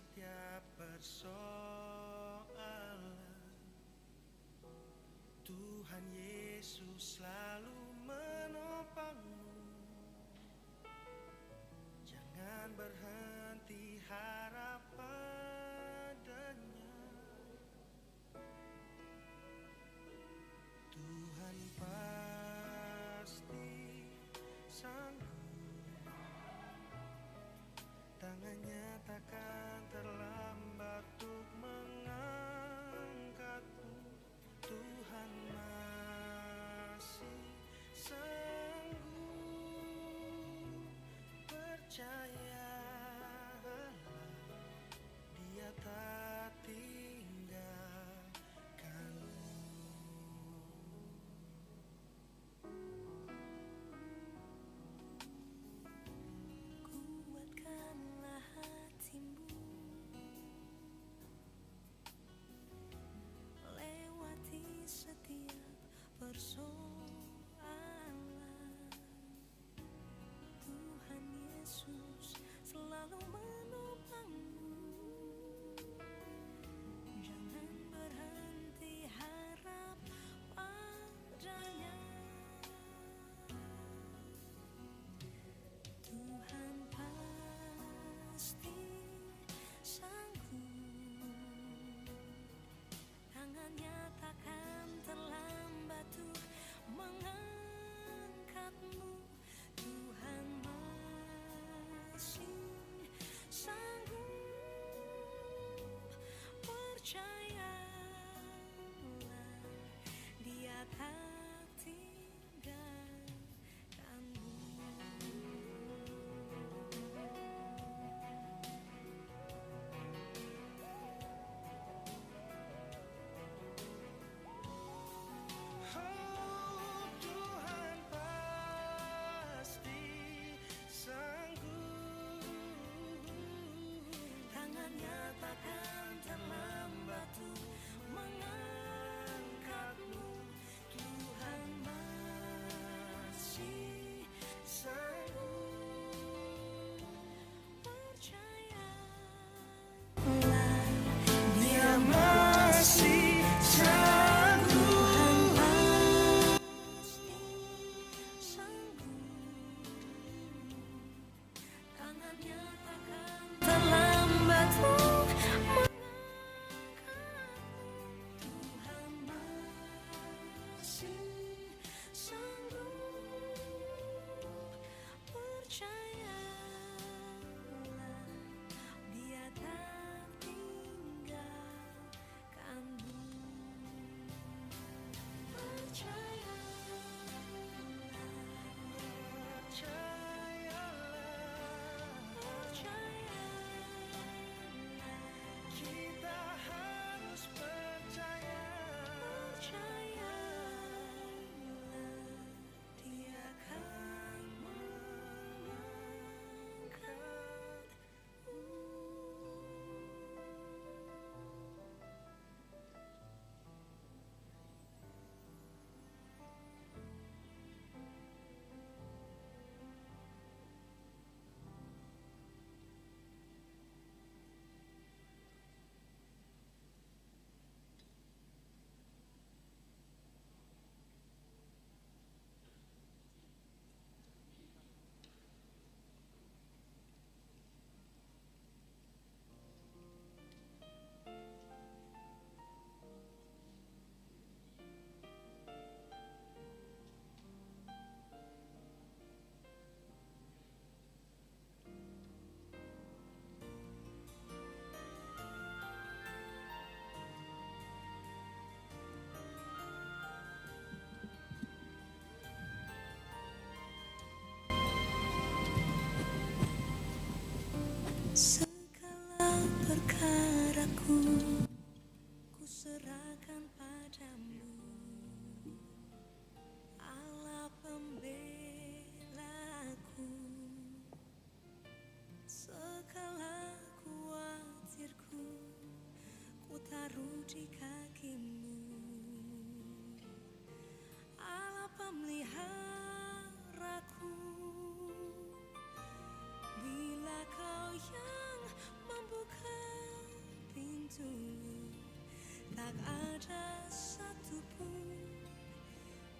setiap persoalan. Tuhan Yesus selalu menopangmu. Jangan berhenti harap padanya. Tuhan pasti sanggup. Tangannya takkan terlambat untuk mengangkatmu. Tuhan masih sanggup. Percayalah, Dia tak tinggalkanmu. Kuatkanlah hatimu, lewati setiap persoalan.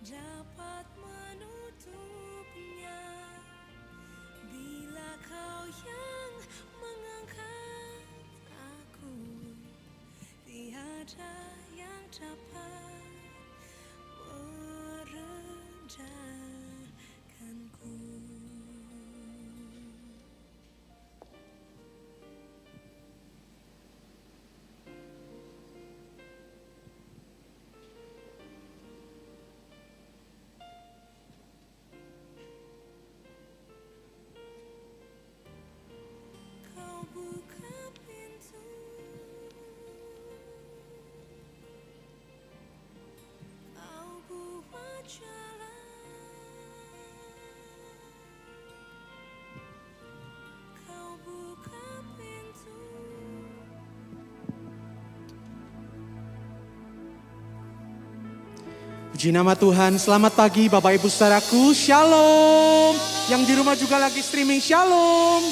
dapat menutupnya bila kau yang mengangkat aku. Tiada yang dapat merendahkanku. Kau buka pintu, kau buat jalan, kau buka pintu. Puji nama Tuhan, selamat pagi Bapak Ibu Saudaraku, Shalom. Yang di rumah juga lagi streaming, Shalom.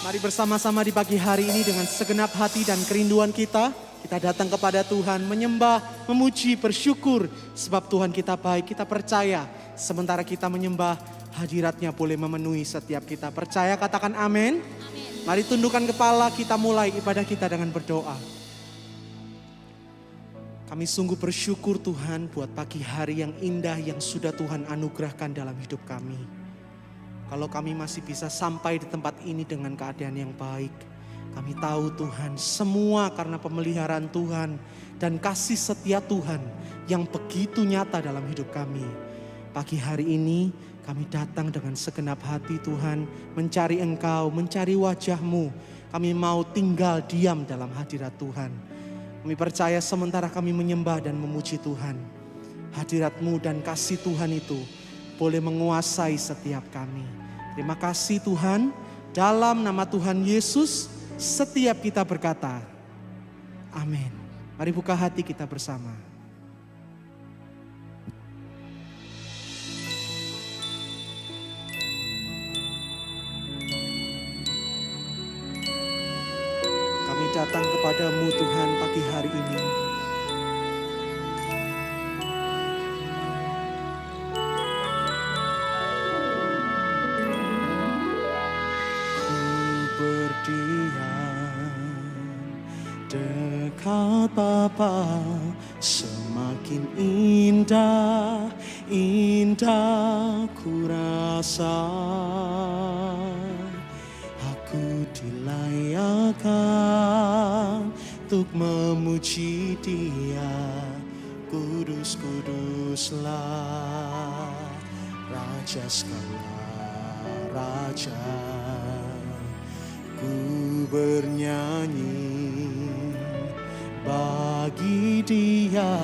Mari bersama-sama di pagi hari ini dengan segenap hati dan kerinduan kita datang kepada Tuhan, menyembah, memuji, bersyukur. Sebab Tuhan kita baik, kita percaya. Sementara kita menyembah, hadiratnya boleh memenuhi setiap kita. Percaya, katakan amin. Mari tundukkan kepala, kita mulai ibadah kita dengan berdoa. Kami sungguh bersyukur Tuhan buat pagi hari yang indah yang sudah Tuhan anugerahkan dalam hidup kami. Kalau kami masih bisa sampai di tempat ini dengan keadaan yang baik, kami tahu Tuhan semua karena pemeliharaan Tuhan dan kasih setia Tuhan yang begitu nyata dalam hidup kami. Pagi hari ini kami datang dengan segenap hati Tuhan, mencari Engkau, mencari wajah-Mu. Kami mau tinggal diam dalam hadirat Tuhan. Kami percaya sementara kami menyembah dan memuji Tuhan, hadirat-Mu dan kasih Tuhan itu boleh menguasai setiap kami. Terima kasih Tuhan, dalam nama Tuhan Yesus setiap kita berkata, amin. Mari buka hati kita bersama. Kami datang kepadamu Tuhan pagi hari ini. Dekat Bapa semakin indah, indah ku rasa. Aku dilayakkan untuk memuji Dia. Kudus, kuduslah Raja segala Raja. Ku bernyanyi bagi Dia,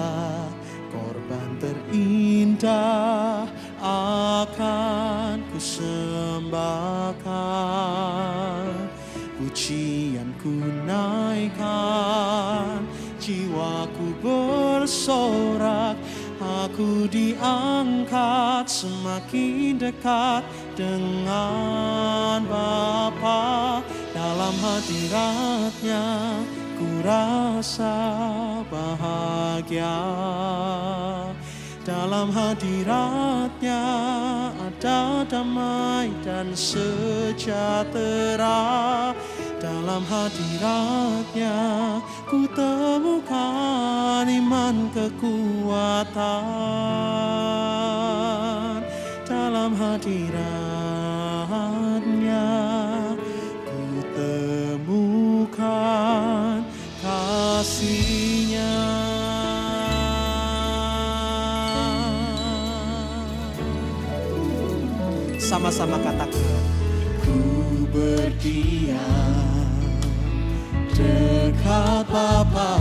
korban terindah akan ku sembahkan. Pujian ku naikkan, jiwaku bersorak. Aku diangkat semakin dekat dengan Bapa. Dalam hadirat-Nya ku rasa bahagia. Dalam hadirat-Nya ada damai dan sejahtera. Dalam hadirat-Nya ku temukan iman kekuatan. Dalam hadirat-Nya ku temukan kasih-Nya. Sama-sama katakan, ku berdiam dekat Bapa,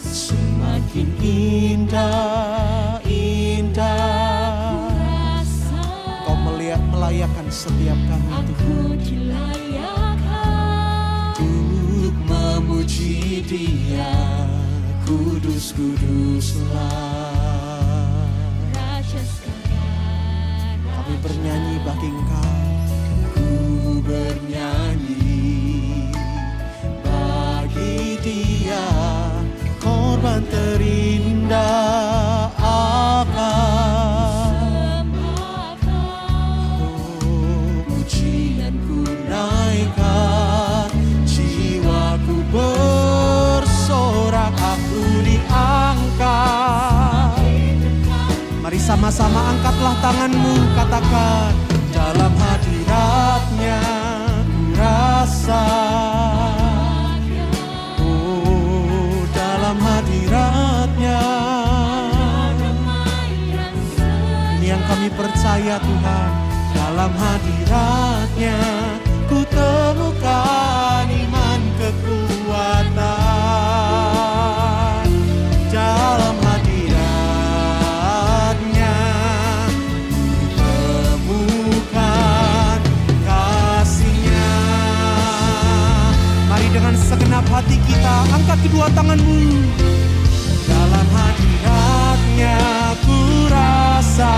semakin indah, indah. Kau melayakkan setiap kami untuk memuji Dia. Kudus, kuduslah kami bernyanyi bagi Engkau. Ku bernyanyi bagi Dia, korban terindah akan Sama-sama angkatlah tanganmu, katakan, dalam hadiratnya ku rasa. Oh, dalam hadiratnya. Ini yang kami percaya Tuhan. Dalam hadiratnya ku temukan iman kekuatan. Dalam hadiratnya ku temukan kasih-Nya. Mari dengan segenap hati kita angkat kedua tanganmu. Dalam hadiratnya ku rasa.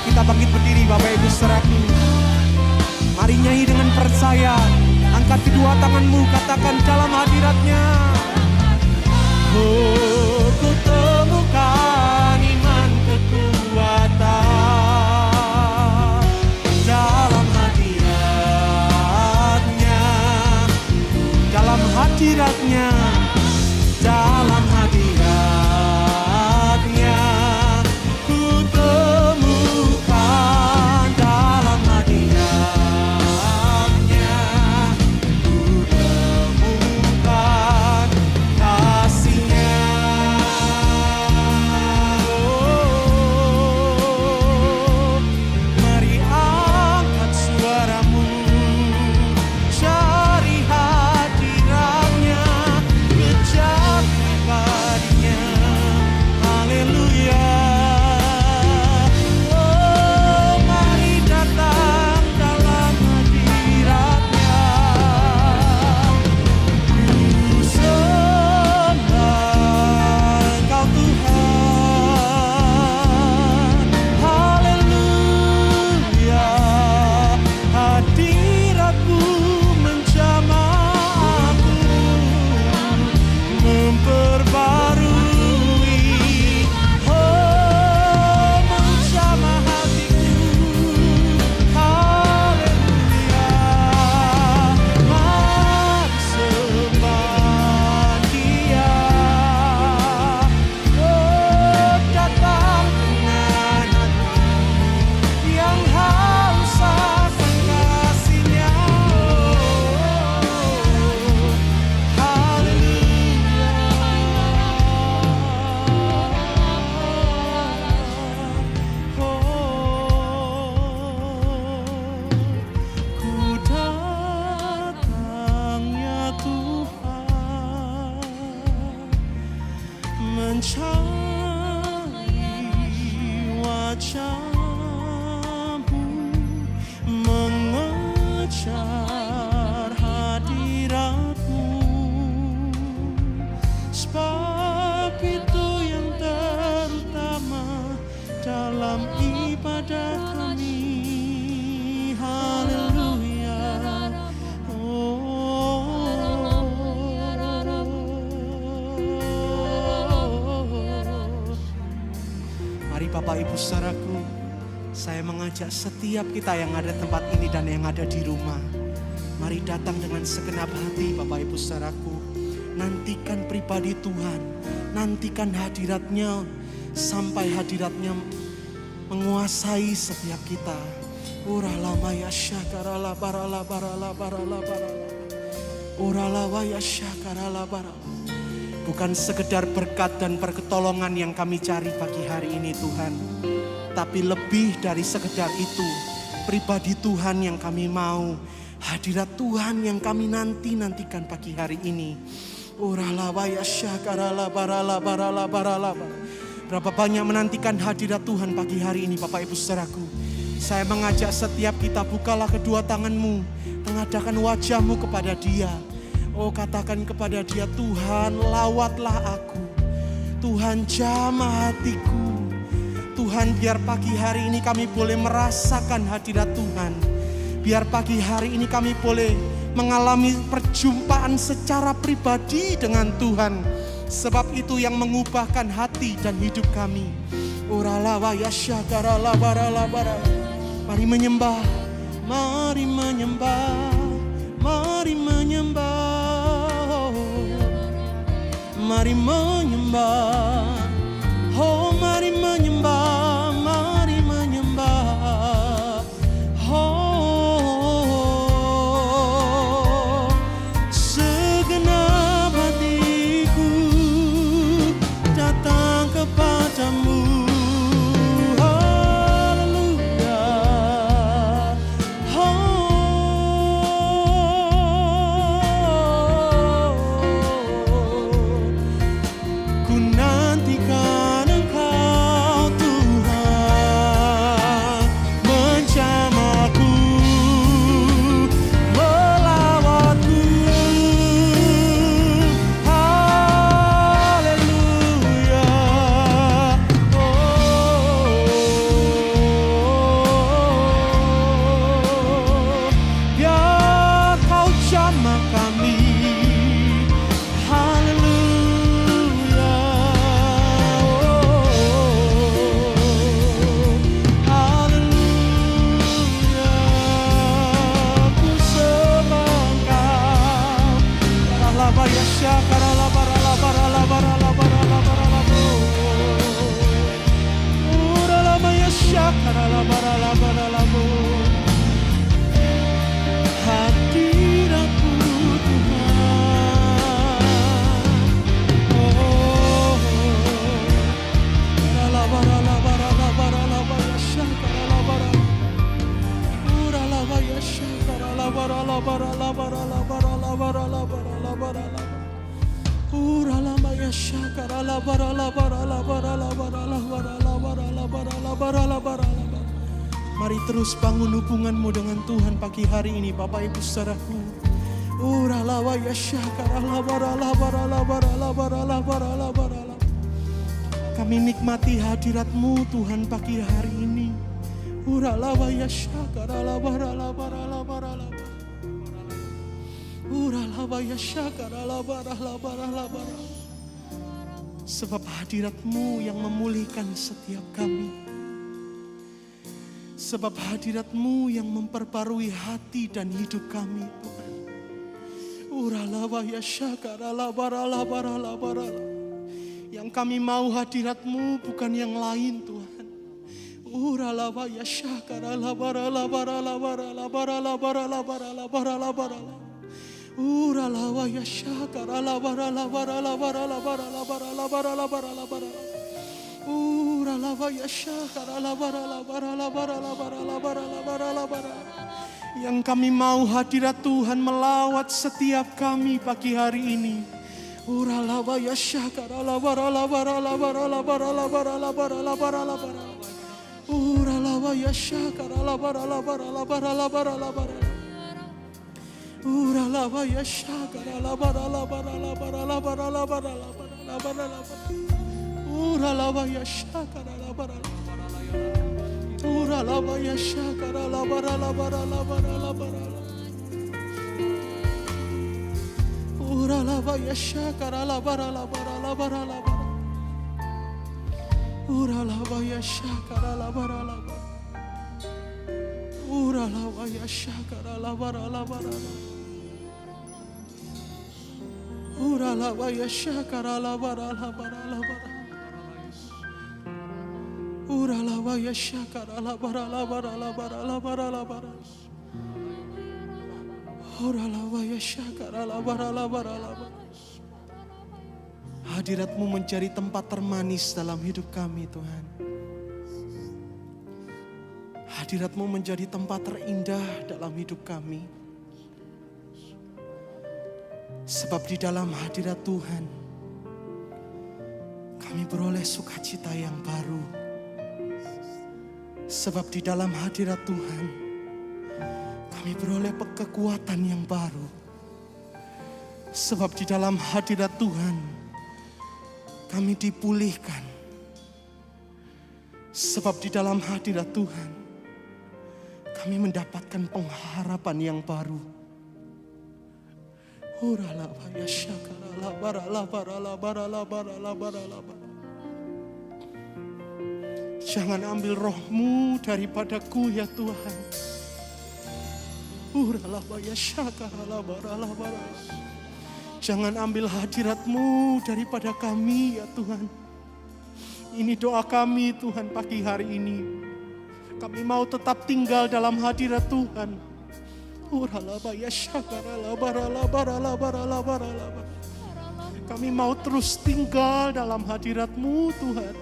Kita bangkit berdiri Bapak Ibu Saudaraku. Mari nyanyi dengan percaya. Angkat kedua tanganmu, katakan dalam hadiratnya. Oh, ku temukan iman kekuatan. Dalam hadiratnya. Dalam hadiratnya. Dalam hadiratnya. Ku temukan dalam hadiratnya. Ku temukan kasih-Nya. Oh, mari angkat suaramu, cari hadiratnya, kejar pribadinya. Haleluya. Oh, mari datang dalam hadiratnya. Ku sembah Engkau Tuhan. Haleluya. Hadirat-Mu menjamah aku, memperbarui, oh, menjamah hatiku. Haleluya. Mari sembah Dia. Oh, datang dengan hati yang haus akan kasih-Nya. Ku datang ya Tuhan, mencari wajah-Mu, mengejar hadirat-Mu. Sebab itu yang terutama dalam ibadah kami. Haleluya. Mari Bapak Ibu Saudaraku, saya mengajak setiap kita yang ada di tempat ini dan yang ada di rumah. Mari datang dengan segenap hati Bapak Ibu Saudaraku. Nantikan pribadi Tuhan, nantikan hadirat-Nya sampai hadirat-Nya menguasai setiap kita. Urala maya syakarala barala barala barala barala. Urala waya syakarala barala. Bukan sekedar berkat dan pertolongan yang kami cari pagi hari ini Tuhan, tapi lebih dari sekedar itu, pribadi Tuhan yang kami mau, hadirat Tuhan yang kami nantikan pagi hari ini. Urala waya syakarala barala barala barala. Berapa banyak menantikan hadirat Tuhan pagi hari ini Bapak Ibu Saudaraku. Saya mengajak setiap kita, bukalah kedua tanganmu, mengadakan wajahmu kepada Dia. Oh, katakan kepada Dia, Tuhan lawatlah aku. Tuhan jamah hatiku. Tuhan, biar pagi hari ini kami boleh merasakan hadirat Tuhan. Biar pagi hari ini kami boleh mengalami perjumpaan secara pribadi dengan Tuhan. Sebab itu yang mengubahkan hati dan hidup kami. Mari menyembah, mari menyembah, mari menyembah, mari menyembah, oh mari menyembah, mari menyembah, oh segenap hatiku datang kepadamu. Mari terus bangun hubunganmu dengan Tuhan pagi hari ini, Bapak Ibu Saudaraku. Kami nikmati hadirat-Mu Tuhan pagi hari ini. Sebab hadirat-Mu yang memulihkan setiap kami. Sebab hadirat-Mu yang memperbarui hati dan hidup kami, Tuhan. Yang kami mau hadirat-Mu bukan yang lain, Tuhan. Yang kami mau hadirat Tuhan melawat setiap kami pagi hari ini. Hadirat-Mu menjadi tempat termanis dalam hidup kami, Tuhan. Hadirat-Mu menjadi tempat terindah dalam hidup kami. Sebab di dalam hadirat Tuhan, kami beroleh sukacita yang baru. Sebab di dalam hadirat Tuhan, kami beroleh kekuatan yang baru. Sebab di dalam hadirat Tuhan kami dipulihkan. Sebab di dalam hadirat Tuhan kami mendapatkan pengharapan yang baru. Jangan ambil rohmu daripadaku ya Tuhan. Jangan ambil hadiratmu daripada kami ya Tuhan. Ini doa kami Tuhan pagi hari ini. Kami mau tetap tinggal dalam hadirat Tuhan. Kami mau terus tinggal dalam hadirat-Mu Tuhan.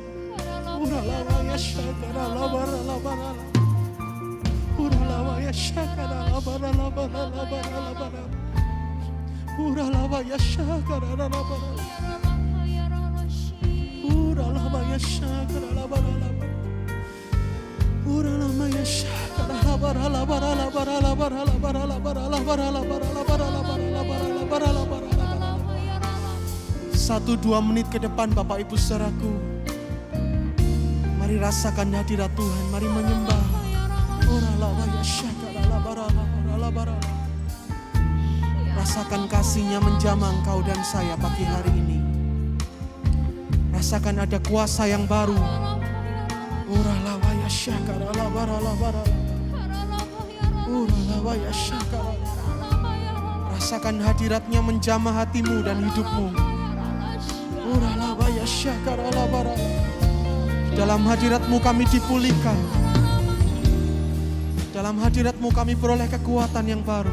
Satu dua menit ke depan Bapak Ibu saudaraku, mari rasakan hadirat Tuhan, mari menyembah. Rasakan kasih-Nya menjamah engkau dan saya pagi hari ini. Rasakan ada kuasa yang baru. Rasakan hadirat-Nya menjamah hatimu dan hidupmu. Dalam hadirat-Mu kami dipulihkan. Dalam hadirat-Mu kami beroleh kekuatan yang baru.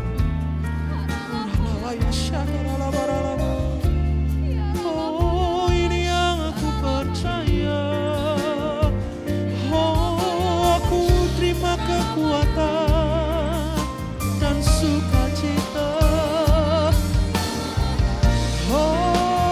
Oh, ini yang aku percaya. Oh, aku terima kekuatan dan sukacita. Oh, hadirat-Mu.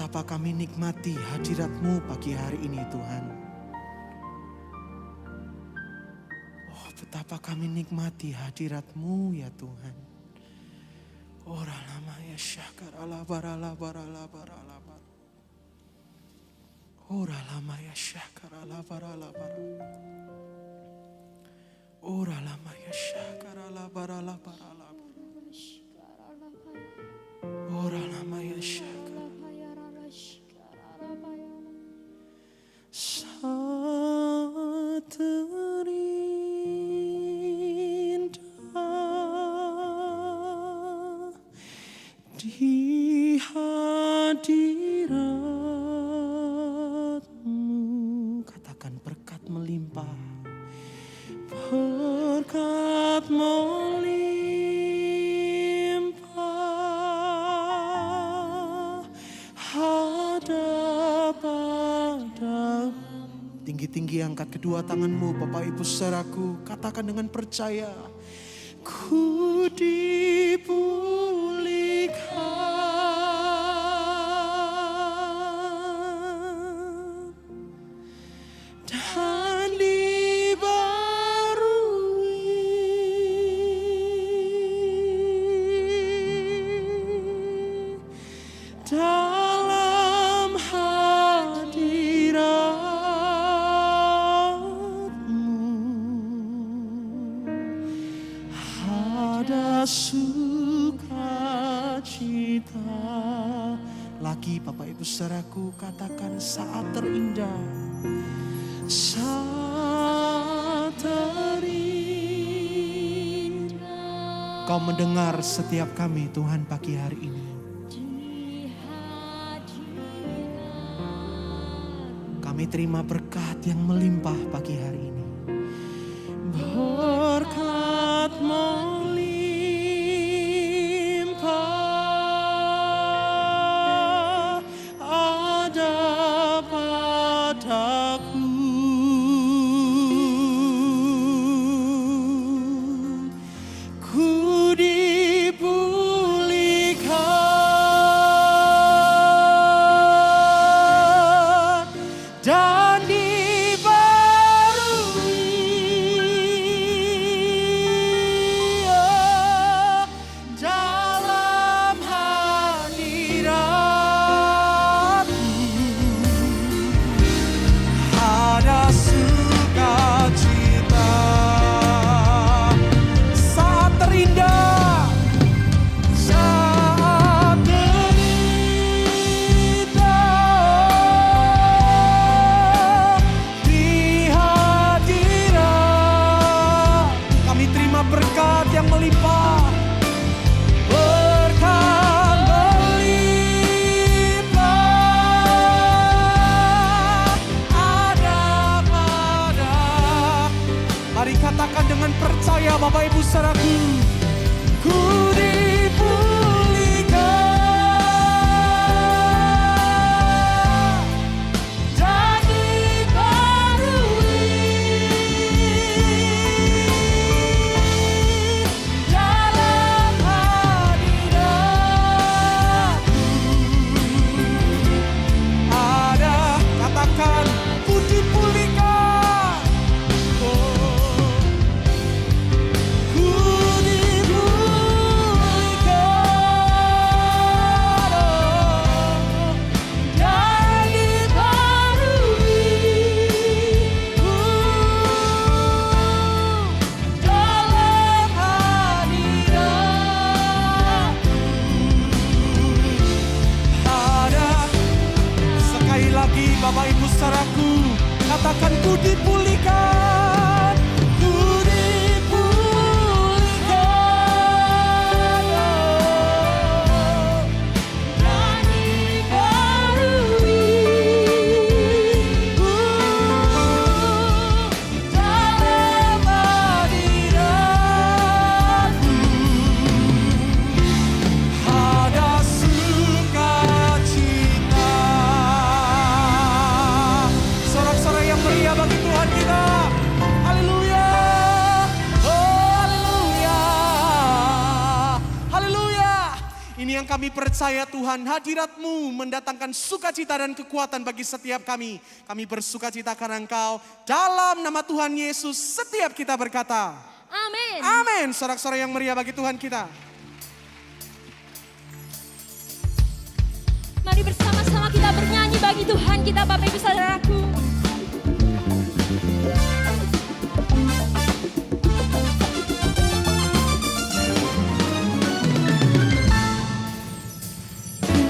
betapa kami nikmati hadirat-Mu pagi hari ini Tuhan. Oh, betapa kami nikmati hadirat-Mu ya Tuhan. Ora lama ya syakar ala barala barala barala bar. Ora lama ya syakar ala barala barala. Ora lama ya syakar ala barala barala. Ora lama ya syakar. Saat terindah di hadirat-Mu, katakan berkat melimpah, berkat melimpah, hadap padamu. Tinggi-tinggi angkat kedua tanganmu Bapak Ibu saudaraku, katakan dengan percaya, ku dipulihkan dan dibarui dalam sukacita. Lagi Bapak Ibu saudaraku, katakan saat terindah, saat terindah. Kau mendengar setiap kami Tuhan pagi hari ini. Kami terima berkat yang melimpah pagi hari ini. Berkat melimpah ada padaku. Ku dipulihkan dan dalam hadirat-Mu ada sukacita. Saat terindah, saat terindah di hadirat, kami terima berkat yang melimpah. Berkat melimpah ada pada. Mari katakan dengan percaya Bapak Ibu saudaraku, ku dipulihkan dan dibarui dalam hadirat-Mu ada. Katakan ku dipulihkan. Oh, ku dipulihkan, oh, dan dibarui dalam hadirat-Mu ada. Sekali lagi Bapak Ibu saudaraku, katakan ku dipulihkan, ku dipulihkan, oh, dan dibarui dalam hadirat-Mu ada sukacita. Sorak-sorai yang meriah bagi Tuhan kami percaya Tuhan, hadirat-Mu mendatangkan sukacita dan kekuatan bagi setiap kami. Kami bersukacita karena Engkau. Dalam nama Tuhan Yesus setiap kita berkata, Amin. amin. Sorak-sorai yang meriah bagi Tuhan kita. Mari bersama-sama kita bernyanyi bagi Tuhan kita, Bapak Ibu Saudaraku.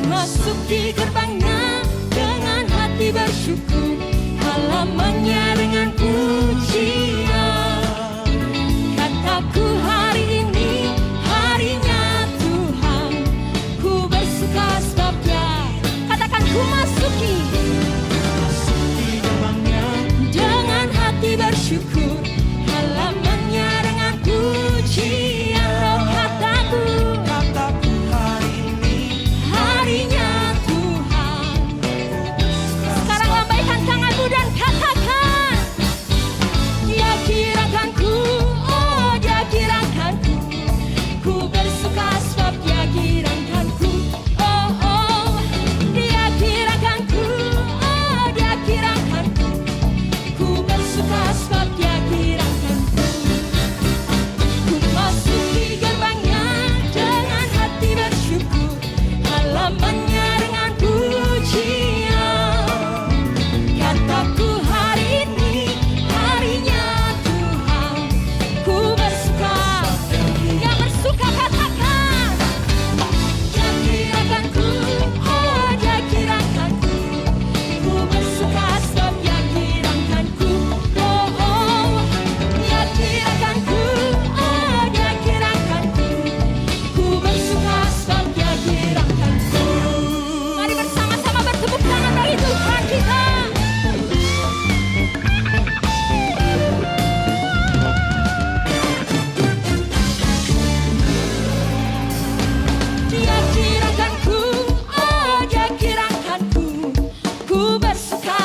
Masuki gerbangnya dengan hati bersyukur, halamannya dengan pujian. Kataku hari ini harinya Tuhan, ku bersuka sebab Dia. Katakan ku masuki gerbangnya dengan hati bersyukur, halamannya dengan pujian. Oh kataku hari ini harinya Tuhan. Sekarang lambaikan tanganmu dan katakan, Dia kirakan ku, oh Dia kirakan ku, ku bersuka sebab Dia kirakan ku. Oh oh, Dia kirakan ku, oh Dia kirakan ku, ku bersuka sebab Dia kirakan ku. Ku masuki gerbangnya dengan hati bersyukur, halamannya dengan pujian. Kataku hari ini harinya Tuhan, ku bersuka. Yang bersuka katakan, Dia kirakan ku, oh Dia kirakan ku, ku bersuka sebab Dia kirakan ku. Oh oh, Dia kirakan ku, oh Dia kirakan ku, ku bersuka sebab Dia kirakan ku. Mari bersama-sama bertepuk tangan bagi Tuhan kita. Dia kirakan ku, oh Dia kirakan ku, ku bersuka.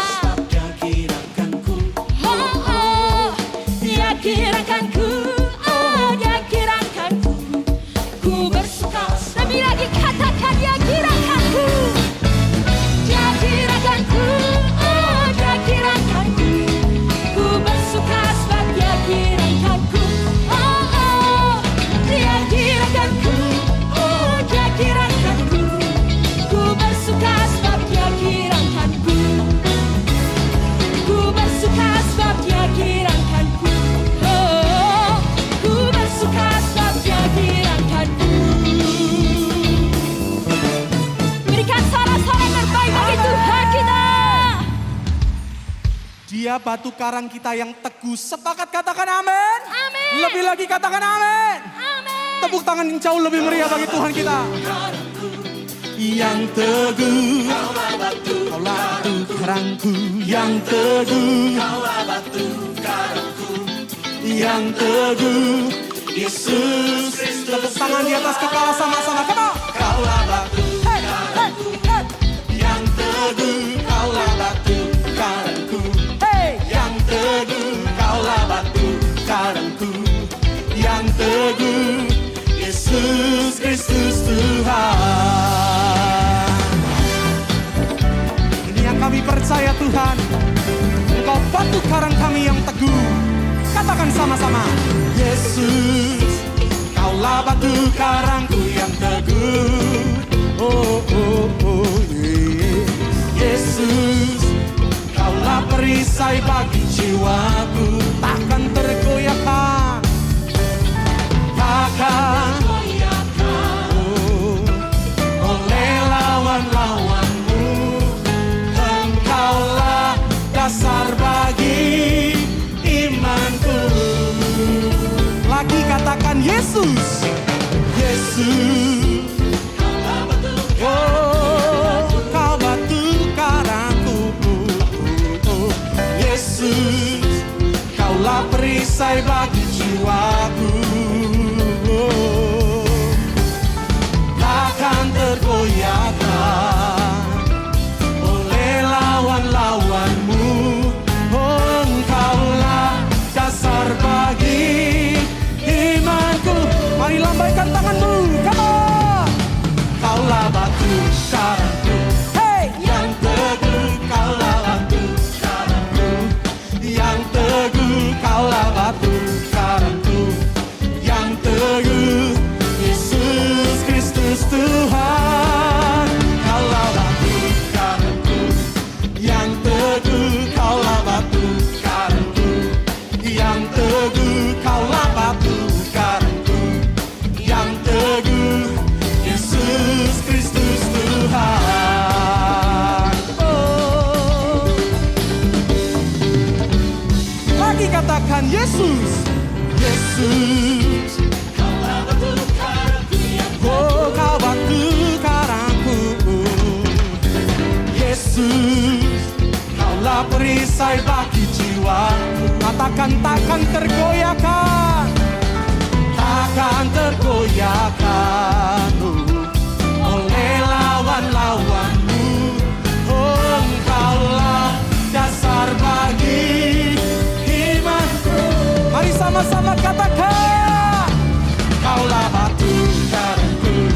Dia kirakan ku, Oh oh, Dia kirakan ku, oh Dia kirakan ku, ku bersuka. Lebih lagi katakan Dia kirakan ku. Dia kirakan ku, oh Dia kirakan ku, ku bersuka sebab Dia kirakan ku. Oh oh, Dia kirakan ku, oh Dia kirakan ku, ku bersuka sebab Dia kirakan ku. Ku bersuka sebab Dia kirakan ku. Oh, ku bersuka sebab Dia kirakan ku. Berikan sorak-sorai terbaik bagi Tuhan kita. Dia batu karang kita yang teguh. Sepakat katakan amin. Amin. Lebih lagi katakan amin. Amin. Tepuk tangan yang jauh lebih meriah bagi Tuhan kita. Yang teguh, Kaulah batu karangku. Yang teguh, Kaulah batu karangku. Yang teguh, Yesus Kristus. Tepuk tangan di atas kepala sama-sama. Come on. Kaulah batu karangku. Yang teguh, Kaulah batu karangku. Yang teguh, Kaulah batu karangku. Yang teguh, Yesus Kristus Tuhan. Ini yang kami percaya Tuhan. Engkau batu karang kami yang teguh. Katakan sama-sama. Yesus, Kaulah batu karangku yang teguh. Oh, oh, oh, yeah. Yesus, Kaulah perisai bagi jiwaku. Takkan tergoyahkan, takkan oleh lawan-lawanmu. Engkaulah dasar bagi imanku. Lagi katakan Yesus, Yesus, oh Kau batu karangku. Yesus, Kaulah perisai bagi jiwaku. Takkan tergoyahkan oleh lawan-lawanmu. Oh, Engkaulah dasar bagi imanku. Mari lambaikan tanganmu, come on. Yesus, oh kau batu karangku. Yesus, kaulah perisai bagi jiwaku. Katakan takkan tergoyahkan, takkan tergoyahkan oleh lawan-lawanmu. Oh, engkaulah dasar bagi imanku. Mari sama-sama katakan, kaulah batu karangku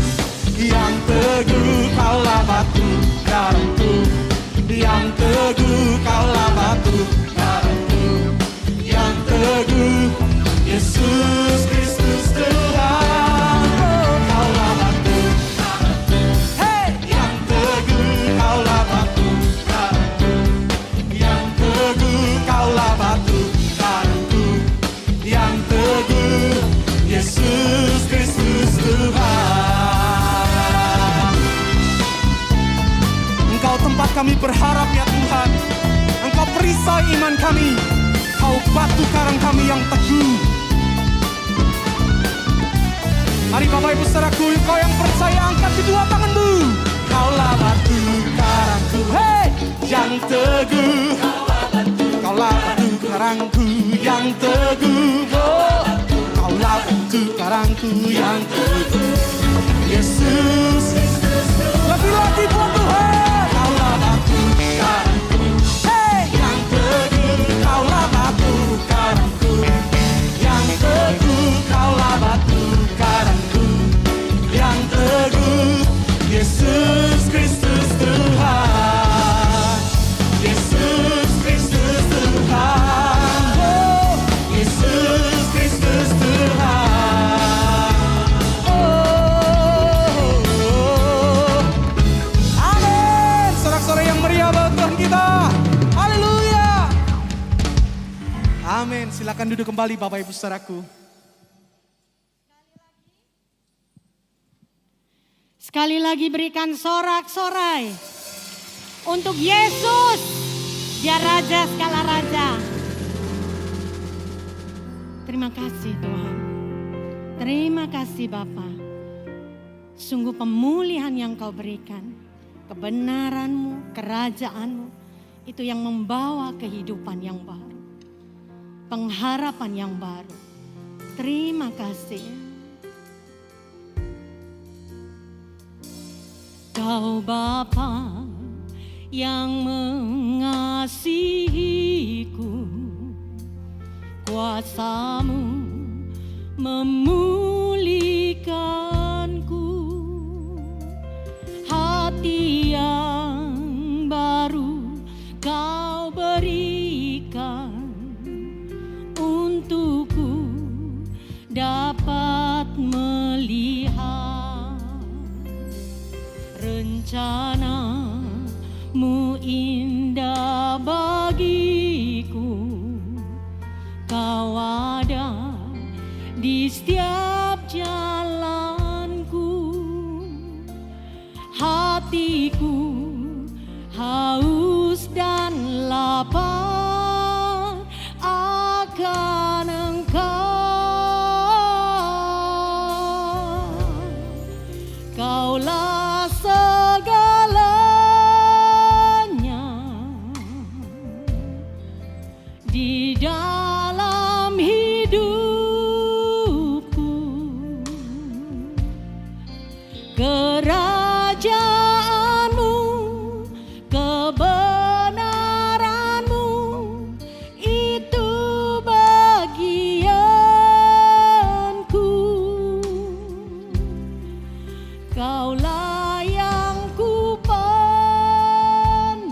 yang teguh, kaulah batu karangku yang teguh, kaulah batu karangku yang teguh. Yesus Kristus Tuhan, oh, kaulah batu karangku, hey, yang teguh, kaulah batu karangku yang teguh, kaulah batu karangku yang teguh. Yesus Kristus Tuhan. Engkau tempat kami berharap ya Tuhan. Engkau perisai iman kami. Kau batu karang kami yang teguh. Mari Bapak Ibu saudaraku, engkau yang percaya angkat kedua tanganmu. Kaulah batu karangku, hey, yang teguh. Kaulah batu karangku yang teguh. Oh, kaulah batu karangku yang teguh. Yesus, lagi-lagi buat Tuhan. Kaulah batu karangku, hey, yang teguh. Kaulah batu karangku yang teguh. Kaulah batu karangku yang teguh. Yesus Kristus Tuhan. Yesus Kristus Tuhan. Oh, Yesus Kristus Tuhan. Oh, amin. Sorak-sorai yang meriah buat Tuhan kita. Haleluya. Amin. Silakan duduk kembali Bapak Ibu saudaraku. Sekali lagi berikan sorak-sorai untuk Yesus, Dia Raja segala Raja. Terima kasih Tuhan. Terima kasih Bapa. Sungguh pemulihan yang Kau berikan, kebenaran-Mu, kerajaan-Mu, itu yang membawa kehidupan yang baru, pengharapan yang baru. Terima kasih. Kau Bapa yang mengasihiku, kuasa-Mu memulihkanku, hati yang baru Kau berikan untukku dapat melihat rencana-Mu indah bagiku. Kau ada di setiap jalanku. Hatiku haus dan lapar akan Engkau. Kaulah segalanya di dalam hidupku. Kerajaan-Mu, kebenaran-Mu, itu bagianku. Kaulah yang ku pandang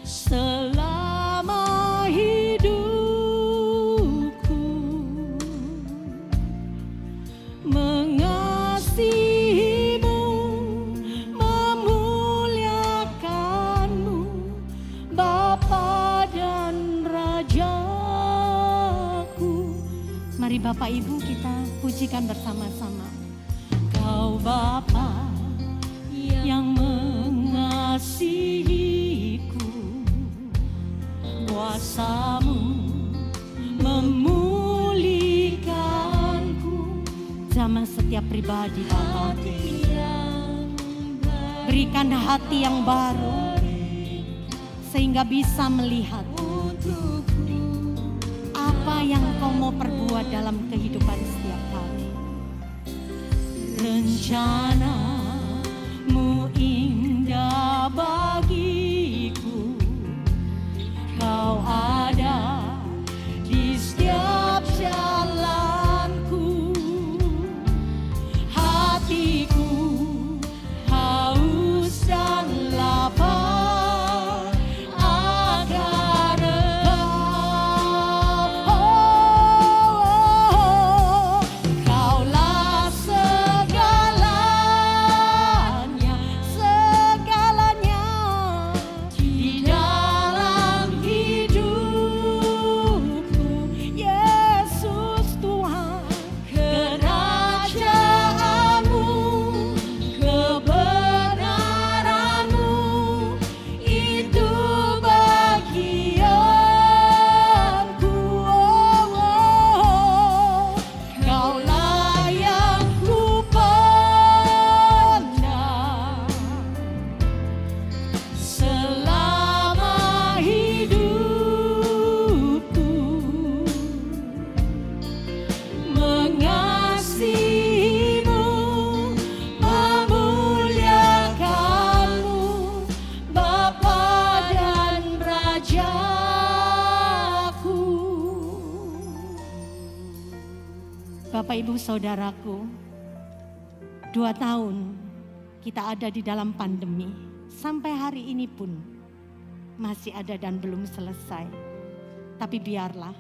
selama hidupku. Mengasihi-Mu, memuliakan-Mu, Bapa dan Rajaku. Mari Bapak Ibu kita pujikan bersama-sama. Kau Bapa yang mengasihiku, kuasa-Mu setiap pribadi Bapa. Berikan hati yang baru sehingga bisa melihat apa yang Kau mau perbuat dalam kehidupan setiap kami. Rencana-Mu indah bagiku, Kau ada di setiap jalanku. Hatiku haus dan lapar akan Engkau. Kaulah segalanya, segalanya di dalam hidupku. Yesus Tuhan, kerajaan-Mu, kebenaran-Mu, itu bagianku. Kaulah yang ku pandang selama hidupku. Mengasihi-Mu, memuliakan-Mu, Bapa dan Rajaku. Bapak Ibu Saudaraku, 2 tahun kita ada di dalam pandemi. Sampai hari ini pun masih ada dan belum selesai. Tapi biarlah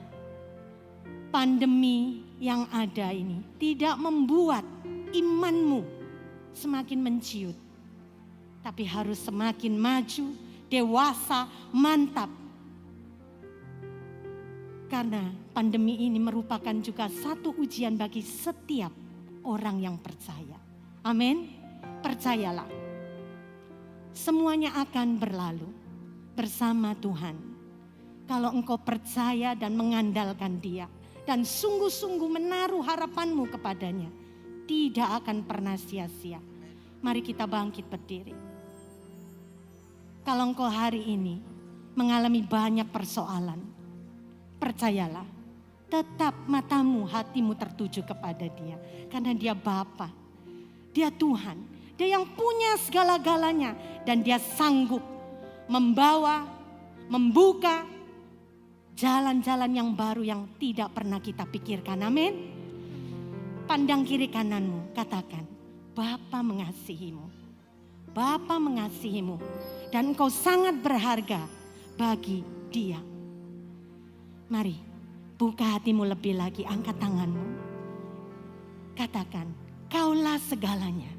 pandemi yang ada ini tidak membuat imanmu semakin menciut, tapi harus semakin maju, dewasa, mantap. Karena pandemi ini merupakan juga satu ujian bagi setiap orang yang percaya. Amin. Percayalah, semuanya akan berlalu bersama Tuhan. Kalau engkau percaya dan mengandalkan Dia dan sungguh-sungguh menaruh harapanmu kepadanya, tidak akan pernah sia-sia. Mari kita bangkit berdiri. Kalau engkau hari ini mengalami banyak persoalan, percayalah, tetap matamu, hatimu tertuju kepada Dia. Karena Dia Bapa, Dia Tuhan, Dia yang punya segala-galanya. Dan Dia sanggup membawa, membuka jalan-jalan yang baru yang tidak pernah kita pikirkan. Amin. Pandang kiri kananmu, katakan, Bapa mengasihimu. Bapa mengasihimu. Dan engkau sangat berharga bagi Dia. Mari, buka hatimu lebih lagi, angkat tanganmu. Katakan, Kaulah segalanya.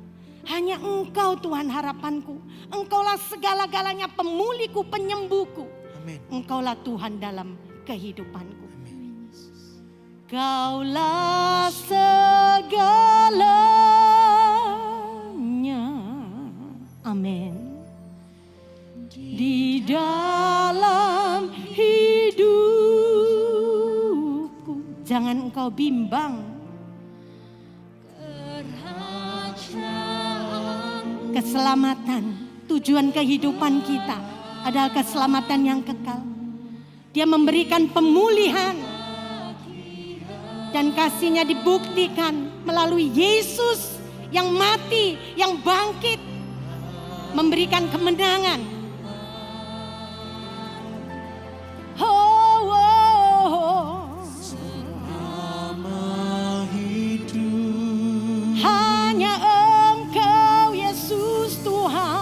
Hanya Engkau Tuhan harapanku. Engkaulah segala-galanya, pemulihku, penyembuhku. Amin. Engkaulah Tuhan dalam kehidupanku. Kaulah segalanya. Amin. Di dalam hidupku, jangan engkau bimbang. Keselamatan, tujuan kehidupan kita adalah keselamatan yang kekal. Dia memberikan pemulihan dan kasih-Nya dibuktikan melalui Yesus yang mati, yang bangkit, memberikan kemenangan. Hanya Engkau Yesus Tuhan.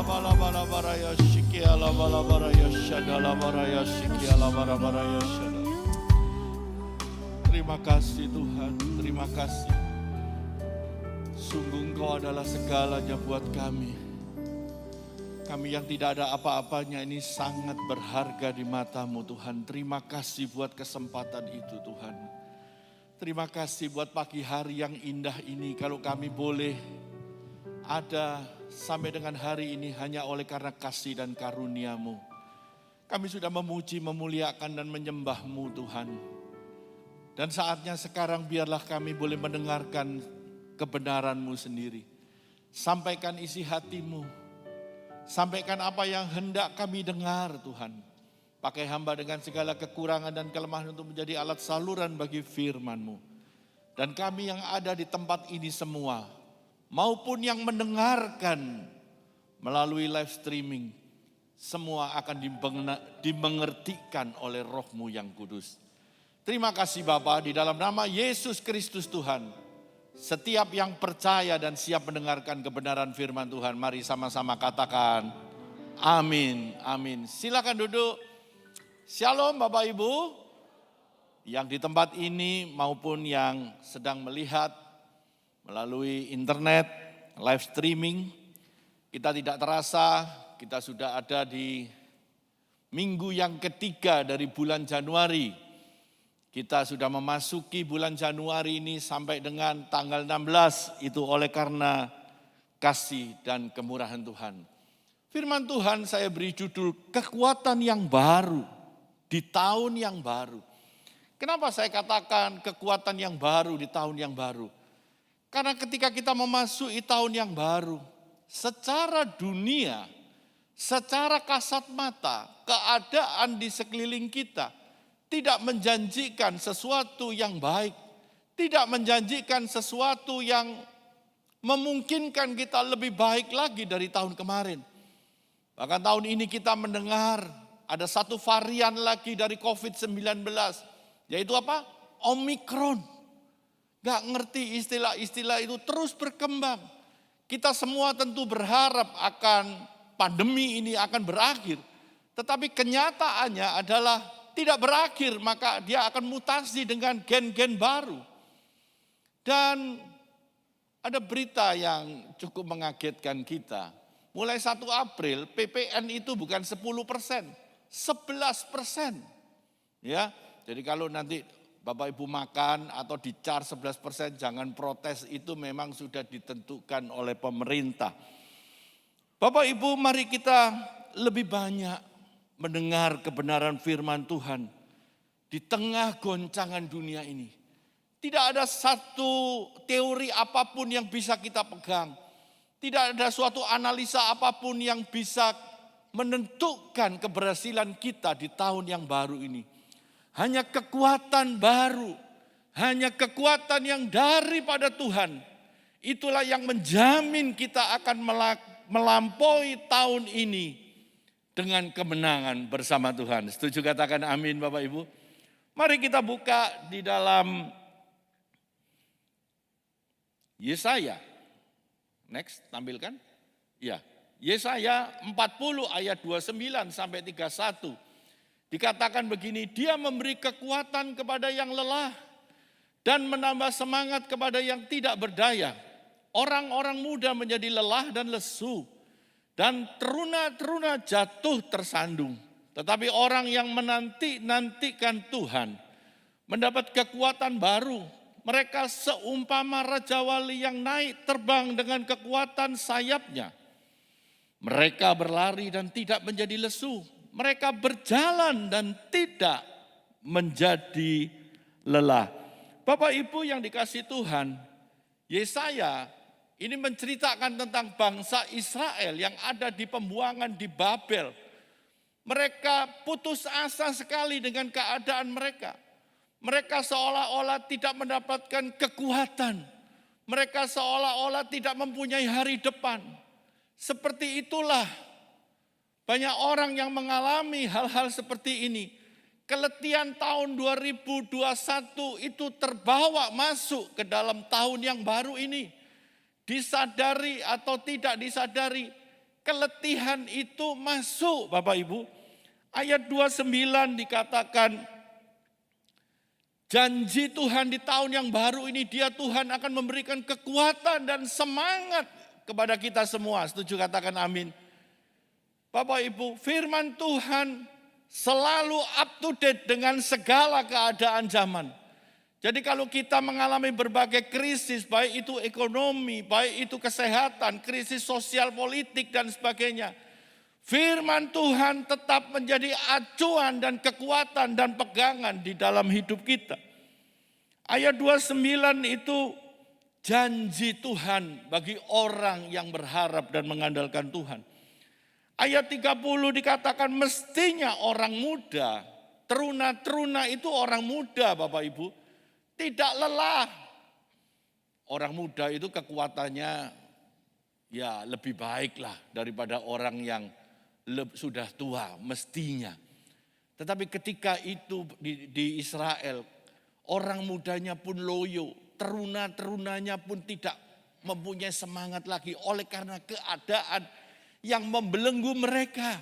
Alabalabalabalabaraya shiki alabalabaraya shadalabaraya shiki alabalabaraya shada. Terima kasih Tuhan, terima kasih. Sungguh Engkau adalah segalanya buat kami. Kami yang tidak ada apa-apanya ini sangat berharga di mata-Mu Tuhan. Terima kasih buat kesempatan itu Tuhan. Terima kasih buat pagi hari yang indah ini. Kalau kami boleh ada sampai dengan hari ini hanya oleh karena kasih dan karunia-Mu. Kami sudah memuji, memuliakan dan menyembah-Mu Tuhan. Dan saatnya sekarang biarlah kami boleh mendengarkan kebenaran-Mu sendiri. Sampaikan isi hati-Mu. Sampaikan apa yang hendak kami dengar Tuhan. Pakai hamba dengan segala kekurangan dan kelemahan untuk menjadi alat saluran bagi firman-Mu. Dan kami yang ada di tempat ini semua, maupun yang mendengarkan melalui live streaming, semua akan dimengertikan oleh Roh-Mu yang kudus. Terima kasih Bapa, di dalam nama Yesus Kristus Tuhan. Setiap yang percaya dan siap mendengarkan kebenaran firman Tuhan, mari sama-sama katakan amin, amin. Silakan duduk. Shalom Bapak Ibu, yang di tempat ini maupun yang sedang melihat melalui internet, live streaming. Kita tidak terasa, kita sudah ada di minggu yang ketiga dari bulan Januari. Kita sudah memasuki bulan Januari ini sampai dengan tanggal 16, itu oleh karena kasih dan kemurahan Tuhan. Firman Tuhan saya beri judul kekuatan yang baru di tahun yang baru. Kenapa saya katakan kekuatan yang baru di tahun yang baru? Karena ketika kita memasuki tahun yang baru, secara dunia, secara kasat mata, keadaan di sekeliling kita tidak menjanjikan sesuatu yang baik, tidak menjanjikan sesuatu yang memungkinkan kita lebih baik lagi dari tahun kemarin. Bahkan tahun ini kita mendengar ada satu varian lagi dari COVID-19, yaitu apa? Omikron. Gak ngerti istilah-istilah itu terus berkembang. Kita semua tentu berharap akan pandemi ini akan berakhir. Tetapi kenyataannya adalah tidak berakhir, maka dia akan mutasi dengan gen-gen baru. Dan ada berita yang cukup mengagetkan kita. Mulai 1 April PPN itu bukan 10%, 11%. Ya, jadi kalau nanti Bapak Ibu makan atau di-charge 11%, jangan protes, itu memang sudah ditentukan oleh pemerintah. Bapak Ibu, mari kita lebih banyak mendengar kebenaran firman Tuhan di tengah goncangan dunia ini. Tidak ada satu teori apapun yang bisa kita pegang. Tidak ada suatu analisa apapun yang bisa menentukan keberhasilan kita di tahun yang baru ini. Hanya kekuatan baru, hanya kekuatan yang daripada Tuhan. Itulah yang menjamin kita akan melampaui tahun ini dengan kemenangan bersama Tuhan. Setuju katakan amin Bapak Ibu. Mari kita buka di dalam Yesaya. Next, tampilkan. Ya, Yesaya 40 ayat 29 sampai 31. Dikatakan begini, Dia memberi kekuatan kepada yang lelah dan menambah semangat kepada yang tidak berdaya. Orang-orang muda menjadi lelah dan lesu, dan teruna-teruna jatuh tersandung. Tetapi orang yang menanti-nantikan Tuhan mendapat kekuatan baru. Mereka seumpama Raja Wali yang naik terbang dengan kekuatan sayapnya. Mereka berlari dan tidak menjadi lesu. Mereka berjalan dan tidak menjadi lelah. Bapak Ibu yang dikasihi Tuhan, Yesaya ini menceritakan tentang bangsa Israel yang ada di pembuangan di Babel. Mereka putus asa sekali dengan keadaan mereka. Mereka seolah-olah tidak mendapatkan kekuatan. Mereka seolah-olah tidak mempunyai hari depan. Seperti itulah banyak orang yang mengalami hal-hal seperti ini. Keletihan tahun 2021 itu terbawa masuk ke dalam tahun yang baru ini. Disadari atau tidak disadari, keletihan itu masuk Bapak Ibu. Ayat 29 dikatakan, janji Tuhan di tahun yang baru ini, Dia Tuhan akan memberikan kekuatan dan semangat kepada kita semua. Setuju, katakan amin. Bapak Ibu, firman Tuhan selalu up to date dengan segala keadaan zaman. Jadi kalau kita mengalami berbagai krisis, baik itu ekonomi, baik itu kesehatan, krisis sosial politik dan sebagainya, firman Tuhan tetap menjadi acuan dan kekuatan dan pegangan di dalam hidup kita. Ayat 29 itu janji Tuhan bagi orang yang berharap dan mengandalkan Tuhan. Ayat 30 dikatakan mestinya orang muda, teruna-teruna itu orang muda Bapak Ibu, tidak lelah. Orang muda itu kekuatannya ya lebih baik lah daripada orang yang sudah tua mestinya. Tetapi ketika itu di Israel, orang mudanya pun loyo, teruna-terunanya pun tidak mempunyai semangat lagi oleh karena keadaan yang membelenggu mereka.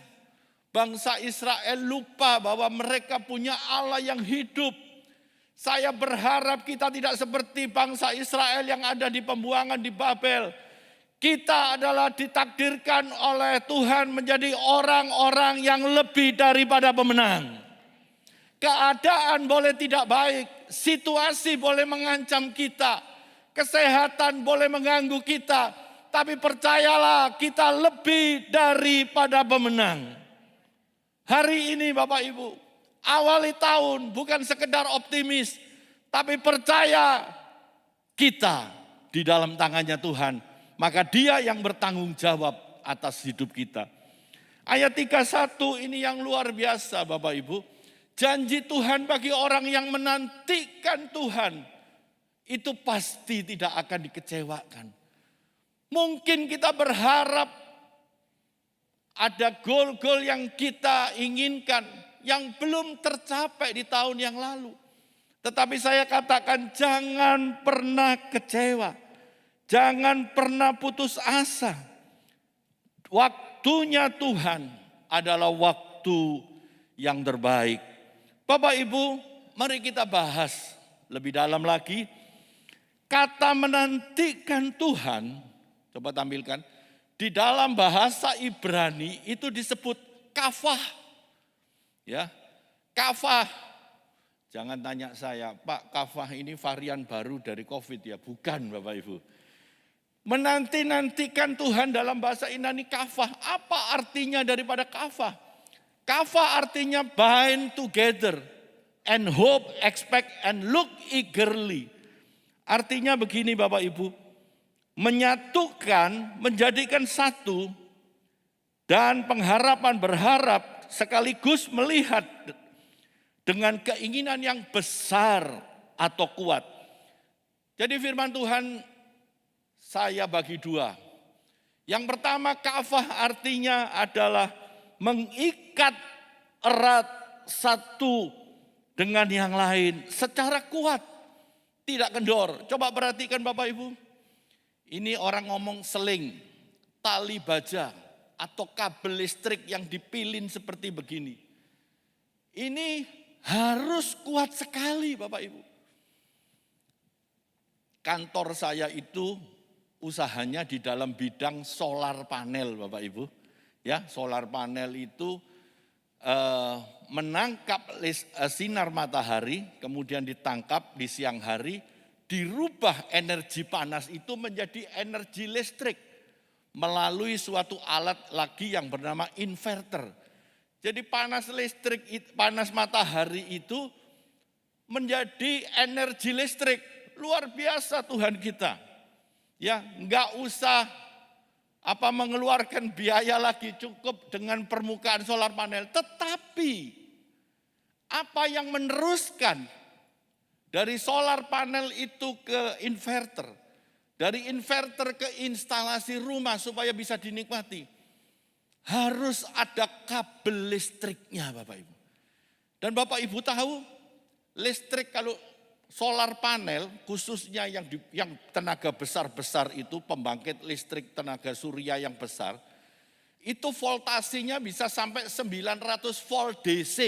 Bangsa Israel lupa bahwa mereka punya Allah yang hidup. Saya berharap kita tidak seperti bangsa Israel yang ada di pembuangan di Babel. Kita adalah ditakdirkan oleh Tuhan menjadi orang-orang yang lebih daripada pemenang. Keadaan boleh tidak baik, situasi boleh mengancam kita, kesehatan boleh mengganggu kita, tapi percayalah kita lebih daripada pemenang. Hari ini Bapak Ibu, awali tahun bukan sekedar optimis, tapi percaya kita di dalam tangannya Tuhan. Maka Dia yang bertanggung jawab atas hidup kita. Ayat 31 ini yang luar biasa Bapak Ibu. Janji Tuhan bagi orang yang menantikan Tuhan itu pasti tidak akan dikecewakan. Mungkin kita berharap ada goal-goal yang kita inginkan yang belum tercapai di tahun yang lalu. Tetapi saya katakan jangan pernah kecewa. Jangan pernah putus asa. Waktunya Tuhan adalah waktu yang terbaik. Bapak Ibu, mari kita bahas lebih dalam lagi. Kata menantikan Tuhan, coba tampilkan. Di dalam bahasa Ibrani itu disebut kafah. Ya, kafah. Jangan tanya saya, Pak, kafah ini varian baru dari COVID ya? Bukan Bapak Ibu. Menanti-nantikan Tuhan dalam bahasa Yunani kafah. Apa artinya daripada kafah? Kafah artinya bind together and hope, expect and look eagerly. Artinya begini Bapak Ibu. Menyatukan, menjadikan satu dan pengharapan berharap sekaligus melihat dengan keinginan yang besar atau kuat. Jadi firman Tuhan saya bagi dua. Yang pertama kafah artinya adalah mengikat erat satu dengan yang lain secara kuat. Tidak kendor. Coba perhatikan Bapak Ibu. Ini orang ngomong seling, tali baja atau kabel listrik yang dipilin seperti begini. Ini harus kuat sekali Bapak Ibu. Kantor saya itu usahanya di dalam bidang solar panel Bapak Ibu. Ya, solar panel itu menangkap sinar matahari, kemudian ditangkap di siang hari, dirubah energi panas itu menjadi energi listrik melalui suatu alat lagi yang bernama inverter. Jadi panas listrik, panas matahari itu menjadi energi listrik. Luar biasa Tuhan kita. Ya, enggak usah mengeluarkan biaya lagi, cukup dengan permukaan solar panel. Tetapi apa yang meneruskan dari solar panel itu ke inverter, dari inverter ke instalasi rumah supaya bisa dinikmati, harus ada kabel listriknya Bapak Ibu. Dan Bapak Ibu tahu, listrik kalau solar panel khususnya yang tenaga besar-besar itu, pembangkit listrik tenaga surya yang besar, Itu voltasenya bisa sampai 900 volt DC.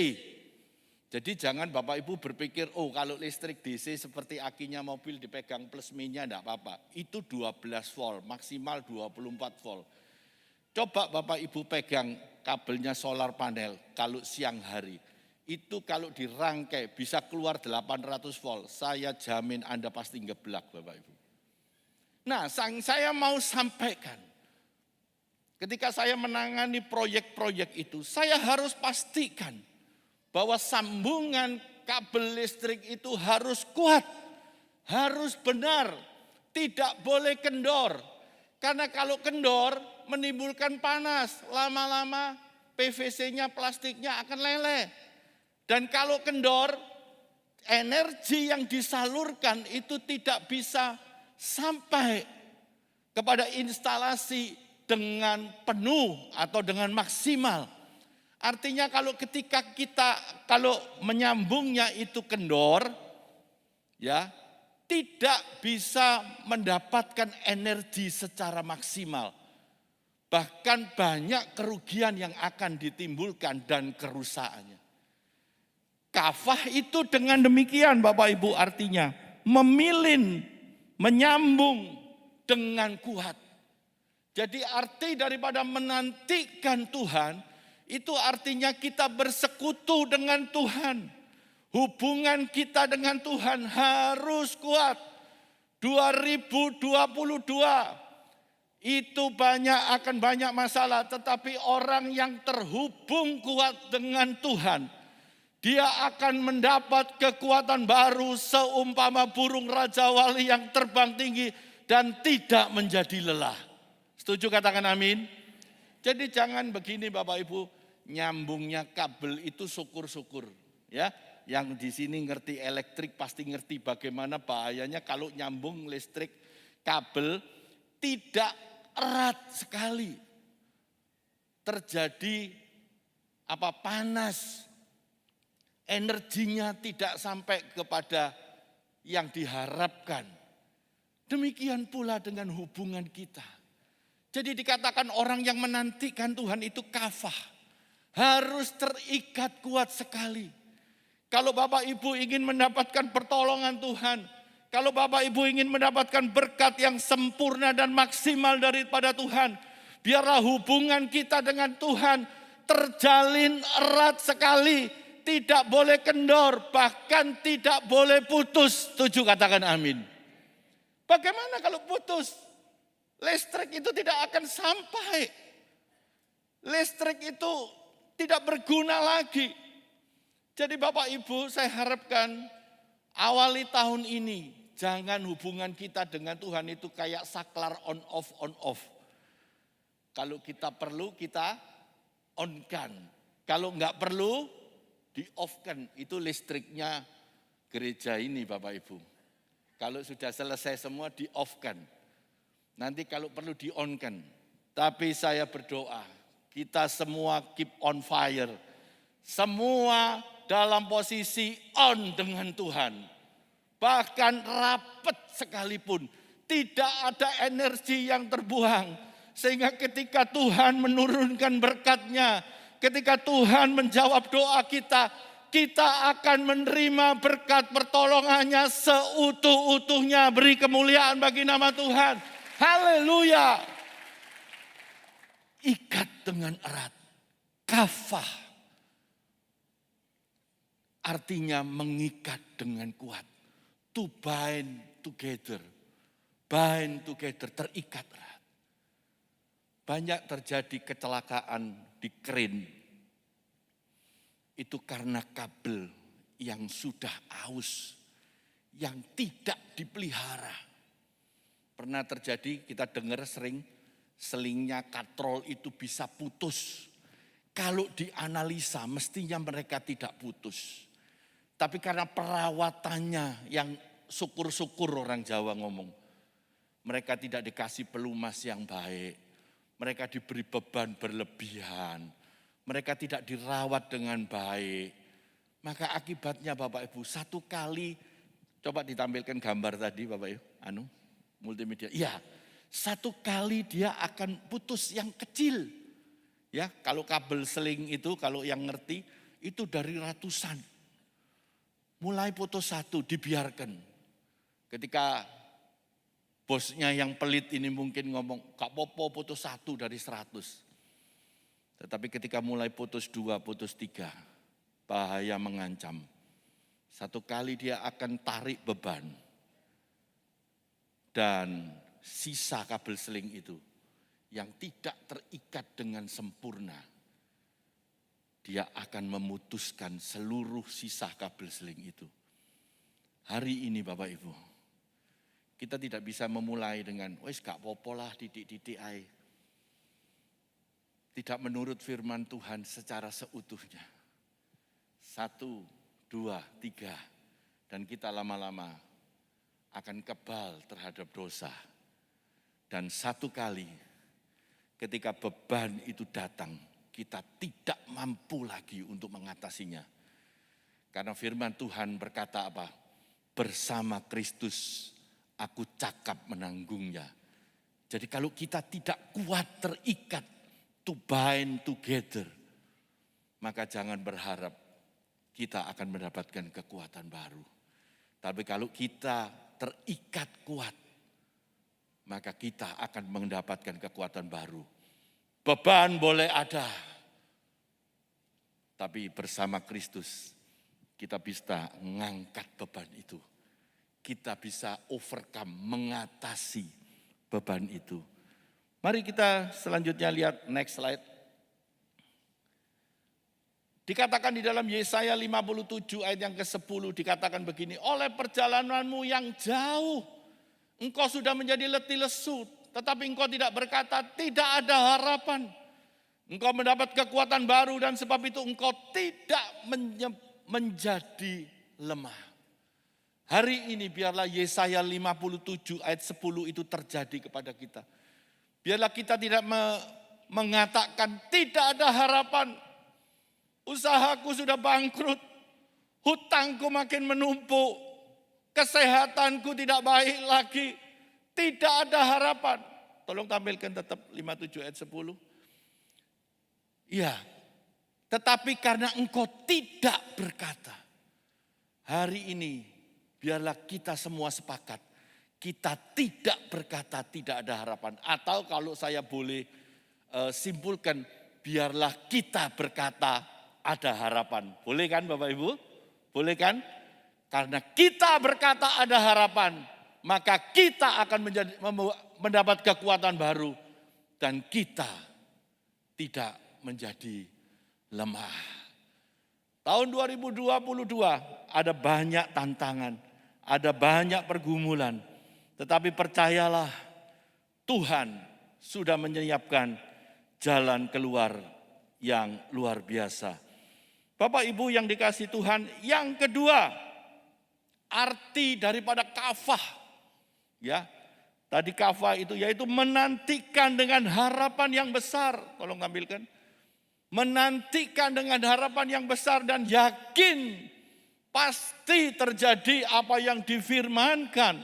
Jadi jangan Bapak Ibu berpikir, oh kalau listrik DC seperti akinya mobil dipegang plus minusnya enggak apa-apa. Itu 12 volt, maksimal 24 volt. Coba Bapak Ibu pegang kabelnya solar panel kalau siang hari. Itu kalau dirangkai bisa keluar 800 volt. Saya jamin Anda pasti ngeblak Bapak Ibu. Nah, saya mau sampaikan. Ketika saya menangani proyek-proyek itu, saya harus pastikan bahwa sambungan kabel listrik itu harus kuat, harus benar, tidak boleh kendor. Karena kalau kendor menimbulkan panas, lama-lama PVC-nya, plastiknya akan leleh. Dan kalau kendor, energi yang disalurkan itu tidak bisa sampai kepada instalasi dengan penuh atau dengan maksimal. Artinya kalau menyambungnya itu kendor, ya tidak bisa mendapatkan energi secara maksimal. Bahkan banyak kerugian yang akan ditimbulkan dan kerusakannya. Kafah itu dengan demikian Bapak Ibu artinya memilin, menyambung dengan kuat. Jadi arti daripada menantikan Tuhan, itu artinya kita bersekutu dengan Tuhan. Hubungan kita dengan Tuhan harus kuat. 2022 itu akan banyak masalah. Tetapi orang yang terhubung kuat dengan Tuhan, dia akan mendapat kekuatan baru seumpama burung Raja Wali yang terbang tinggi dan tidak menjadi lelah. Setuju katakan amin? Jadi jangan begini Bapak Ibu, nyambungnya kabel itu syukur-syukur ya. Yang di sini ngerti elektrik pasti ngerti bagaimana bahayanya kalau nyambung listrik kabel tidak erat sekali. Terjadi panas. Energinya tidak sampai kepada yang diharapkan. Demikian pula dengan hubungan kita. Jadi dikatakan orang yang menantikan Tuhan itu kafah. Harus terikat kuat sekali. Kalau Bapak Ibu ingin mendapatkan pertolongan Tuhan, kalau Bapak Ibu ingin mendapatkan berkat yang sempurna dan maksimal daripada Tuhan, biarlah hubungan kita dengan Tuhan terjalin erat sekali, tidak boleh kendor, bahkan tidak boleh putus. Setuju katakan amin. Bagaimana kalau putus? Listrik itu tidak akan sampai. Listrik itu tidak berguna lagi. Jadi Bapak Ibu saya harapkan awali tahun ini jangan hubungan kita dengan Tuhan itu kayak saklar on off. Kalau kita perlu kita on-kan. Kalau enggak perlu di off-kan. Itu listriknya gereja ini Bapak Ibu. Kalau sudah selesai semua di off-kan. Nanti kalau perlu di on-kan. Tapi saya berdoa kita semua keep on fire. Semua dalam posisi on dengan Tuhan. Bahkan rapat sekalipun. Tidak ada energi yang terbuang. Sehingga ketika Tuhan menurunkan berkat-Nya. Ketika Tuhan menjawab doa kita. Kita akan menerima berkat pertolongannya seutuh-utuhnya. Beri kemuliaan bagi nama Tuhan. Haleluya. Ikat dengan erat. Kafah. Artinya mengikat dengan kuat. To bind together. Bind together, terikat erat. Banyak terjadi kecelakaan di kren. Itu karena kabel yang sudah aus. Yang tidak dipelihara. Pernah terjadi kita dengar sering selingnya katrol itu bisa putus. Kalau dianalisa mestinya mereka tidak putus. Tapi karena perawatannya yang syukur-syukur orang Jawa ngomong. Mereka tidak dikasih pelumas yang baik. Mereka diberi beban berlebihan. Mereka tidak dirawat dengan baik. Maka akibatnya Bapak Ibu satu kali. Coba ditampilkan gambar tadi Bapak Ibu. Multimedia. Iya. Satu kali dia akan putus yang kecil. Ya, kalau kabel seling itu, kalau yang ngerti, itu dari ratusan. Mulai putus satu, dibiarkan. Ketika bosnya yang pelit ini mungkin ngomong, Kak Popo putus satu dari 100. Tetapi ketika mulai putus 2, putus 3, bahaya mengancam. Satu kali dia akan tarik beban. Dan sisa kabel seling itu yang tidak terikat dengan sempurna, dia akan memutuskan seluruh sisa kabel seling itu. Hari ini Bapak Ibu, kita tidak bisa memulai dengan, wes gak popo lah titik-titik ae. Tidak menurut firman Tuhan secara seutuhnya. 1, 2, 3, dan kita lama-lama akan kebal terhadap dosa. Dan satu kali ketika beban itu datang, kita tidak mampu lagi untuk mengatasinya. Karena firman Tuhan berkata apa? Bersama Kristus aku cakap menanggungnya. Jadi kalau kita tidak kuat terikat, to bind together, maka jangan berharap kita akan mendapatkan kekuatan baru. Tapi kalau kita terikat kuat, maka kita akan mendapatkan kekuatan baru. Beban boleh ada, tapi bersama Kristus kita bisa mengangkat beban itu. Kita bisa overcome, mengatasi beban itu. Mari kita selanjutnya lihat next slide. Dikatakan di dalam Yesaya 57 ayat yang ke-10 dikatakan begini, oleh perjalananmu yang jauh, engkau sudah menjadi letih lesu, tetapi engkau tidak berkata, tidak ada harapan. Engkau mendapat kekuatan baru dan sebab itu engkau tidak menjadi lemah. Hari ini biarlah Yesaya 57 ayat 10 itu terjadi kepada kita. Biarlah kita tidak mengatakan tidak ada harapan. Usahaku sudah bangkrut, hutangku makin menumpuk, kesehatanku tidak baik lagi, tidak ada harapan. Tolong tampilkan tetap 57 ayat 10. Iya, tetapi karena engkau tidak berkata, hari ini biarlah kita semua sepakat, kita tidak berkata tidak ada harapan. Atau kalau saya boleh simpulkan, biarlah kita berkata ada harapan. Boleh kan Bapak Ibu? Boleh kan? Karena kita berkata ada harapan, maka kita akan mendapat kekuatan baru. Dan kita tidak menjadi lemah. Tahun 2022 ada banyak tantangan, ada banyak pergumulan. Tetapi percayalah, Tuhan sudah menyiapkan jalan keluar yang luar biasa. Bapak Ibu yang dikasihi Tuhan, yang kedua, arti daripada kafah. Ya, tadi kafah itu yaitu menantikan dengan harapan yang besar. Tolong tampilkan. Menantikan dengan harapan yang besar dan yakin pasti terjadi apa yang difirmankan.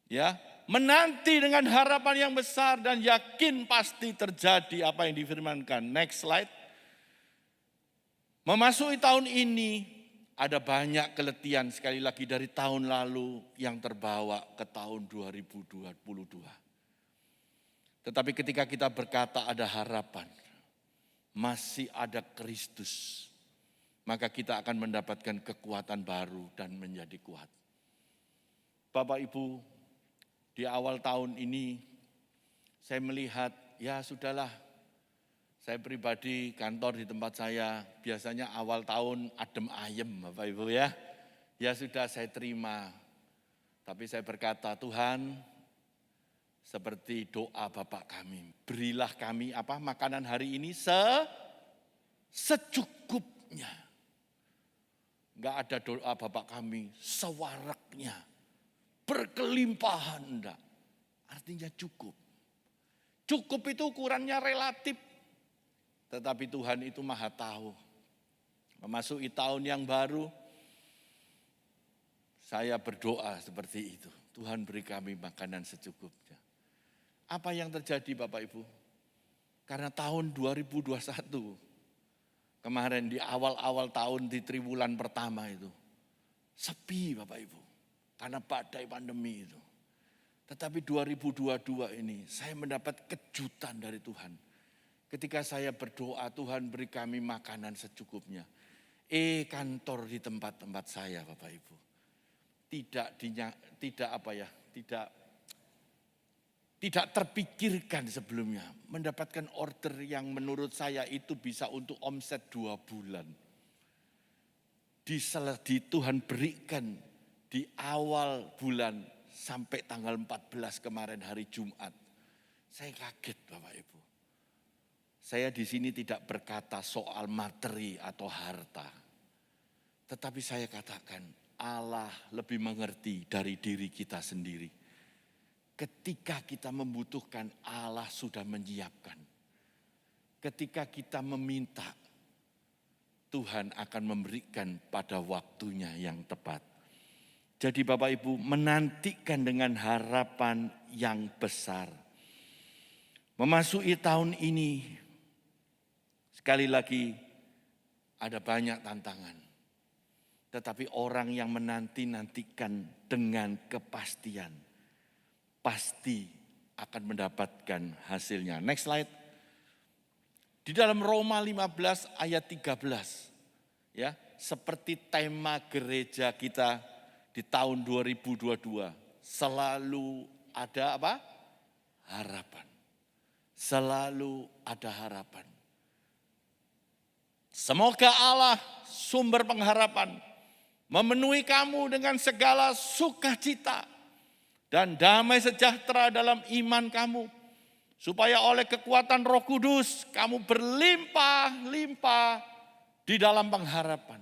Ya, menanti dengan harapan yang besar dan yakin pasti terjadi apa yang difirmankan. Next slide. Memasuki tahun ini ada banyak keletihan sekali lagi dari tahun lalu yang terbawa ke tahun 2022. Tetapi ketika kita berkata ada harapan, masih ada Kristus, maka kita akan mendapatkan kekuatan baru dan menjadi kuat. Bapak Ibu, di awal tahun ini saya melihat, ya sudahlah, saya pribadi kantor di tempat saya biasanya awal tahun adem ayem Bapak Ibu ya. Ya sudah saya terima. Tapi saya berkata, Tuhan, seperti doa Bapak kami, berilah kami makanan hari ini secukupnya. Enggak ada doa Bapak kami sewaraknya, berkelimpahan, enggak. Artinya cukup. Cukup itu ukurannya relatif. Tetapi Tuhan itu maha tahu. Memasuki tahun yang baru, saya berdoa seperti itu. Tuhan beri kami makanan secukupnya. Apa yang terjadi Bapak Ibu? Karena tahun 2021 kemarin di awal-awal tahun di triwulan pertama itu sepi Bapak Ibu. Karena badai pandemi itu. Tetapi 2022 ini saya mendapat kejutan dari Tuhan. Ketika saya berdoa, Tuhan beri kami makanan secukupnya. Kantor di tempat-tempat saya Bapak Ibu. Tidak terpikirkan sebelumnya mendapatkan order yang menurut saya itu bisa untuk omset 2 bulan. Di Tuhan berikan di awal bulan sampai tanggal 14 kemarin hari Jumat. Saya kaget Bapak Ibu. Saya di sini tidak berkata soal materi atau harta. Tetapi saya katakan Allah lebih mengerti dari diri kita sendiri. Ketika kita membutuhkan, Allah sudah menyiapkan. Ketika kita meminta, Tuhan akan memberikan pada waktunya yang tepat. Jadi Bapak Ibu menantikan dengan harapan yang besar. Memasuki tahun ini, sekali lagi ada banyak tantangan. Tetapi orang yang menanti-nantikan dengan kepastian, pasti akan mendapatkan hasilnya. Next slide. Di dalam Roma 15 ayat 13. Ya, seperti tema gereja kita di tahun 2022. Selalu ada apa? Harapan. Selalu ada harapan. Semoga Allah sumber pengharapan memenuhi kamu dengan segala sukacita dan damai sejahtera dalam iman kamu, supaya oleh kekuatan Roh Kudus kamu berlimpah-limpah di dalam pengharapan.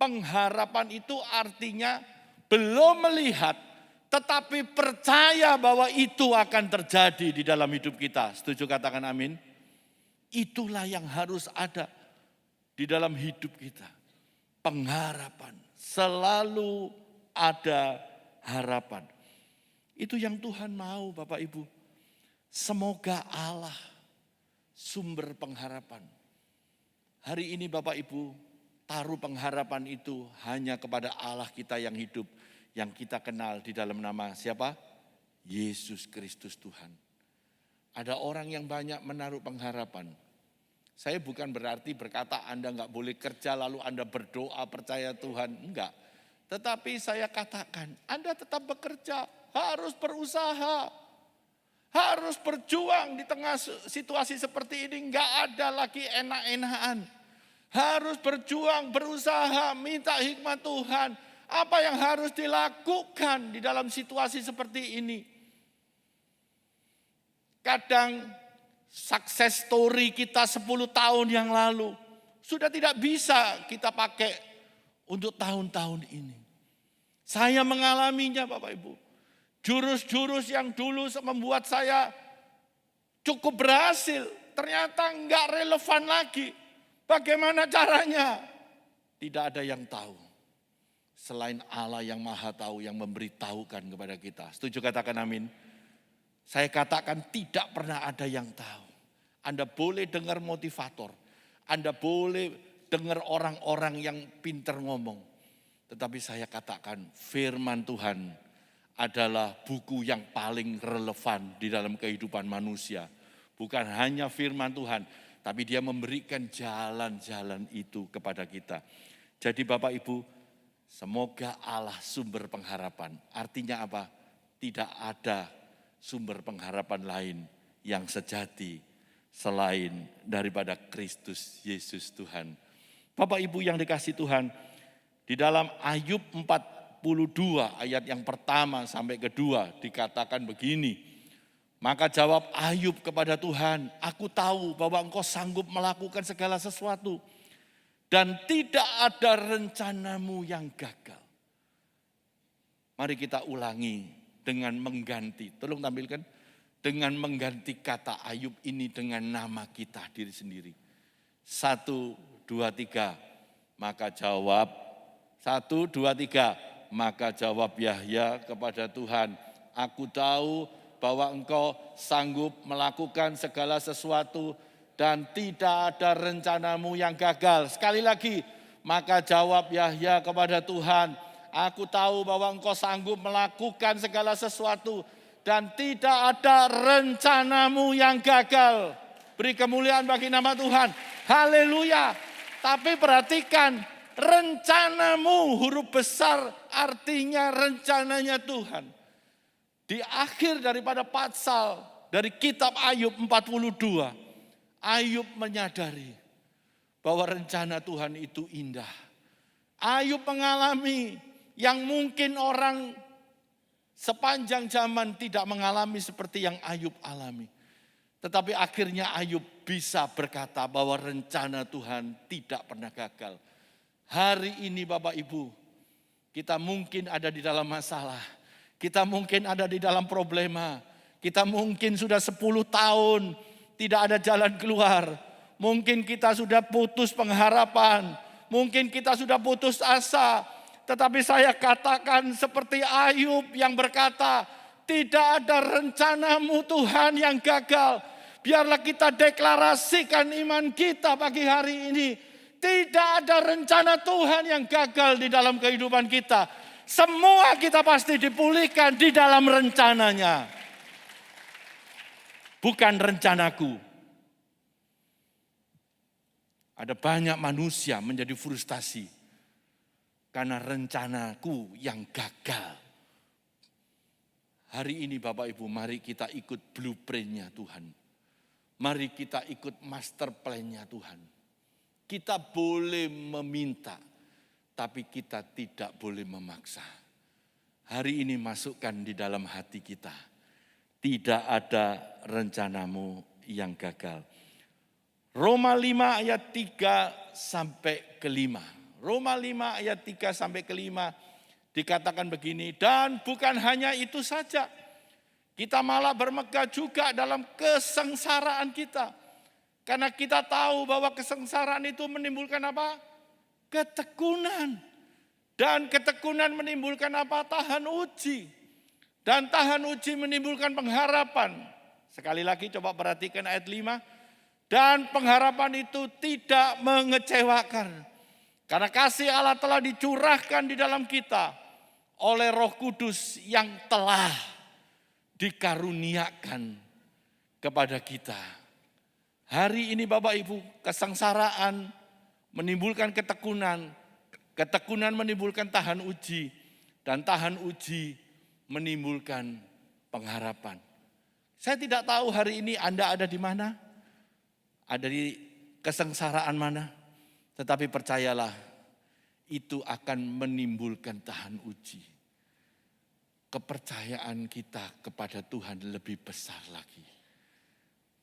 Pengharapan itu artinya belum melihat, tetapi percaya bahwa itu akan terjadi di dalam hidup kita. Setuju katakan amin? Itulah yang harus ada di dalam hidup kita. Pengharapan, selalu ada harapan. Itu yang Tuhan mau Bapak Ibu. Semoga Allah sumber pengharapan. Hari ini Bapak Ibu taruh pengharapan itu hanya kepada Allah kita yang hidup. Yang kita kenal di dalam nama siapa? Yesus Kristus Tuhan. Ada orang yang banyak menaruh pengharapan. Saya bukan berarti berkata Anda enggak boleh kerja lalu Anda berdoa percaya Tuhan. Enggak. Tetapi saya katakan Anda tetap bekerja. Harus berusaha, harus berjuang di tengah situasi seperti ini. Enggak ada lagi enak-enakan. Harus berjuang, berusaha, minta hikmat Tuhan. Apa yang harus dilakukan di dalam situasi seperti ini? Kadang success story kita 10 tahun yang lalu sudah tidak bisa kita pakai untuk tahun-tahun ini. Saya mengalaminya Bapak Ibu. Jurus-jurus yang dulu membuat saya cukup berhasil, ternyata enggak relevan lagi. Bagaimana caranya? Tidak ada yang tahu. Selain Allah yang maha tahu, yang memberitahukan kepada kita. Setuju katakan amin? Saya katakan tidak pernah ada yang tahu. Anda boleh dengar motivator. Anda boleh dengar orang-orang yang pintar ngomong. Tetapi saya katakan firman Tuhan adalah buku yang paling relevan di dalam kehidupan manusia. Bukan hanya firman Tuhan, tapi dia memberikan jalan-jalan itu kepada kita. Jadi Bapak Ibu, semoga Allah sumber pengharapan. Artinya apa? Tidak ada sumber pengharapan lain yang sejati selain daripada Kristus Yesus Tuhan. Bapak Ibu yang dikasihi Tuhan, di dalam Ayub 42 ayat yang pertama sampai kedua dikatakan begini. Maka jawab Ayub kepada Tuhan, aku tahu bahwa engkau sanggup melakukan segala sesuatu. Dan tidak ada rencanamu yang gagal. Mari kita ulangi dengan mengganti. Tolong tampilkan. Dengan mengganti kata Ayub ini dengan nama kita diri sendiri. 1, 2, 3. Maka jawab. 1, 2, 3. Maka jawab Yahya kepada Tuhan, aku tahu bahwa Engkau sanggup melakukan segala sesuatu dan tidak ada rencanamu yang gagal. Sekali lagi, maka jawab Yahya kepada Tuhan, aku tahu bahwa Engkau sanggup melakukan segala sesuatu dan tidak ada rencanamu yang gagal. Beri kemuliaan bagi nama Tuhan. Haleluya. Tapi perhatikan, rencanamu huruf besar artinya rencananya Tuhan. Di akhir daripada pasal dari kitab Ayub 42, Ayub menyadari bahwa rencana Tuhan itu indah. Ayub mengalami yang mungkin orang sepanjang zaman tidak mengalami seperti yang Ayub alami. Tetapi akhirnya Ayub bisa berkata bahwa rencana Tuhan tidak pernah gagal. Hari ini Bapak Ibu, kita mungkin ada di dalam masalah. Kita mungkin ada di dalam problema. Kita mungkin sudah 10 tahun tidak ada jalan keluar. Mungkin kita sudah putus pengharapan. Mungkin kita sudah putus asa. Tetapi saya katakan seperti Ayub yang berkata, tidak ada rencanamu Tuhan yang gagal. Biarlah kita deklarasikan iman kita pagi hari ini. Tidak ada rencana Tuhan yang gagal di dalam kehidupan kita. Semua kita pasti dipulihkan di dalam rencananya. Bukan rencanaku. Ada banyak manusia menjadi frustasi karena rencanaku yang gagal. Hari ini Bapak Ibu, mari kita ikut blueprint-nya Tuhan. Mari kita ikut master plan-nya Tuhan. Kita boleh meminta, tapi kita tidak boleh memaksa. Hari ini masukkan di dalam hati kita. Tidak ada rencanamu yang gagal. Roma 5 ayat 3 sampai ke 5. Roma 5 ayat 3 sampai ke 5 dikatakan begini, dan bukan hanya itu saja. Kita malah bermegah juga dalam kesengsaraan kita. Karena kita tahu bahwa kesengsaraan itu menimbulkan apa? Ketekunan. Dan ketekunan menimbulkan apa? Tahan uji. Dan tahan uji menimbulkan pengharapan. Sekali lagi coba perhatikan ayat 5. Dan pengharapan itu tidak mengecewakan. Karena kasih Allah telah dicurahkan di dalam kita oleh Roh Kudus yang telah dikaruniakan kepada kita. Hari ini Bapak Ibu, kesengsaraan menimbulkan ketekunan. Ketekunan menimbulkan tahan uji. Dan tahan uji menimbulkan pengharapan. Saya tidak tahu hari ini Anda ada di mana. Ada di kesengsaraan mana. Tetapi percayalah, itu akan menimbulkan tahan uji. Kepercayaan kita kepada Tuhan lebih besar lagi.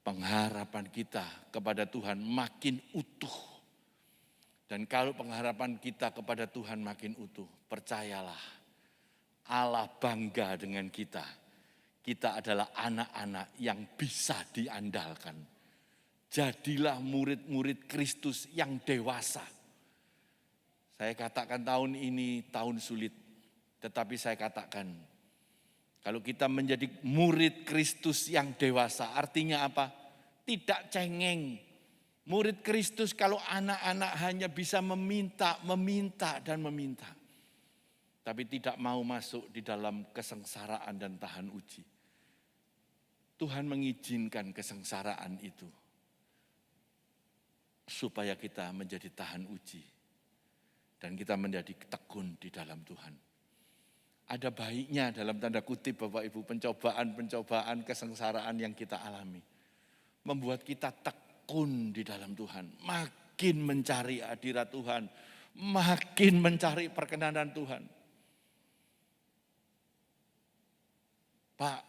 Pengharapan kita kepada Tuhan makin utuh. Dan kalau pengharapan kita kepada Tuhan makin utuh, percayalah, Allah bangga dengan kita. Kita adalah anak-anak yang bisa diandalkan. Jadilah murid-murid Kristus yang dewasa. Saya katakan tahun ini tahun sulit. Tetapi saya katakan, kalau kita menjadi murid Kristus yang dewasa, artinya apa? Tidak cengeng. Murid Kristus kalau anak-anak hanya bisa meminta, dan meminta. Tapi tidak mau masuk di dalam kesengsaraan dan tahan uji. Tuhan mengizinkan kesengsaraan itu. Supaya kita menjadi tahan uji. Dan kita menjadi tekun di dalam Tuhan. Ada baiknya dalam tanda kutip Bapak Ibu, pencobaan-pencobaan kesengsaraan yang kita alami. Membuat kita tekun di dalam Tuhan. Makin mencari hadirat Tuhan. Makin mencari perkenanan Tuhan. Pak,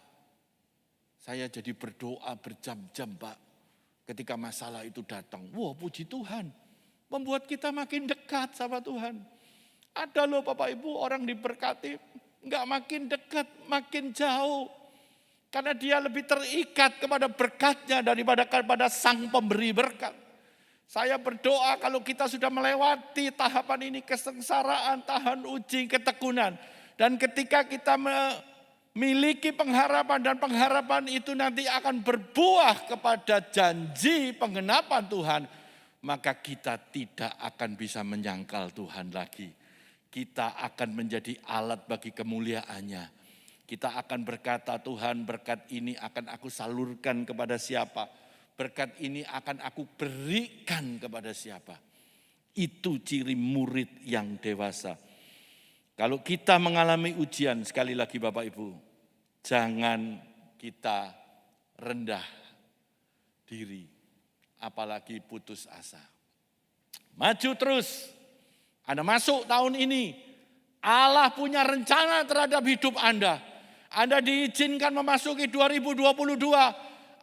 saya jadi berdoa berjam-jam Pak. Ketika masalah itu datang. Wah, puji Tuhan. Membuat kita makin dekat sama Tuhan. Ada loh Bapak Ibu orang diberkati. Enggak makin dekat, makin jauh. Karena dia lebih terikat kepada berkatnya daripada kepada sang pemberi berkat. Saya berdoa kalau kita sudah melewati tahapan ini, kesengsaraan, tahan uji, ketekunan. Dan ketika kita miliki pengharapan dan pengharapan itu nanti akan berbuah kepada janji penggenapan Tuhan, maka kita tidak akan bisa menyangkal Tuhan lagi. Kita akan menjadi alat bagi kemuliaannya. Kita akan berkata, Tuhan berkat ini akan aku salurkan kepada siapa. Berkat ini akan aku berikan kepada siapa. Itu ciri murid yang dewasa. Kalau kita mengalami ujian, sekali lagi Bapak Ibu, jangan kita rendah diri, apalagi putus asa. Maju terus. Anda masuk tahun ini, Allah punya rencana terhadap hidup Anda. Anda diizinkan memasuki 2022,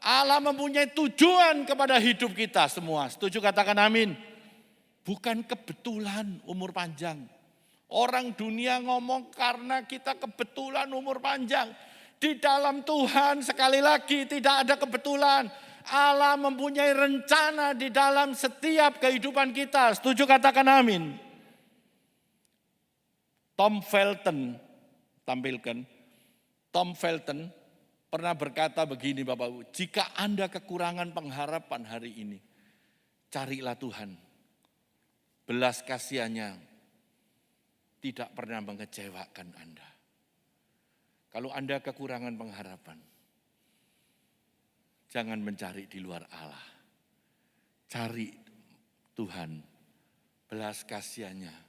Allah mempunyai tujuan kepada hidup kita semua. Setuju katakan amin. Bukan kebetulan umur panjang. Orang dunia ngomong karena kita kebetulan umur panjang. Di dalam Tuhan sekali lagi tidak ada kebetulan. Allah mempunyai rencana di dalam setiap kehidupan kita. Setuju katakan amin. Tom Felton, tampilkan. Tom Felton pernah berkata begini Bapak Ibu, jika Anda kekurangan pengharapan hari ini, carilah Tuhan. Belas kasihannya tidak pernah mengecewakan Anda. Kalau Anda kekurangan pengharapan, jangan mencari di luar Allah. Cari Tuhan, belas kasihannya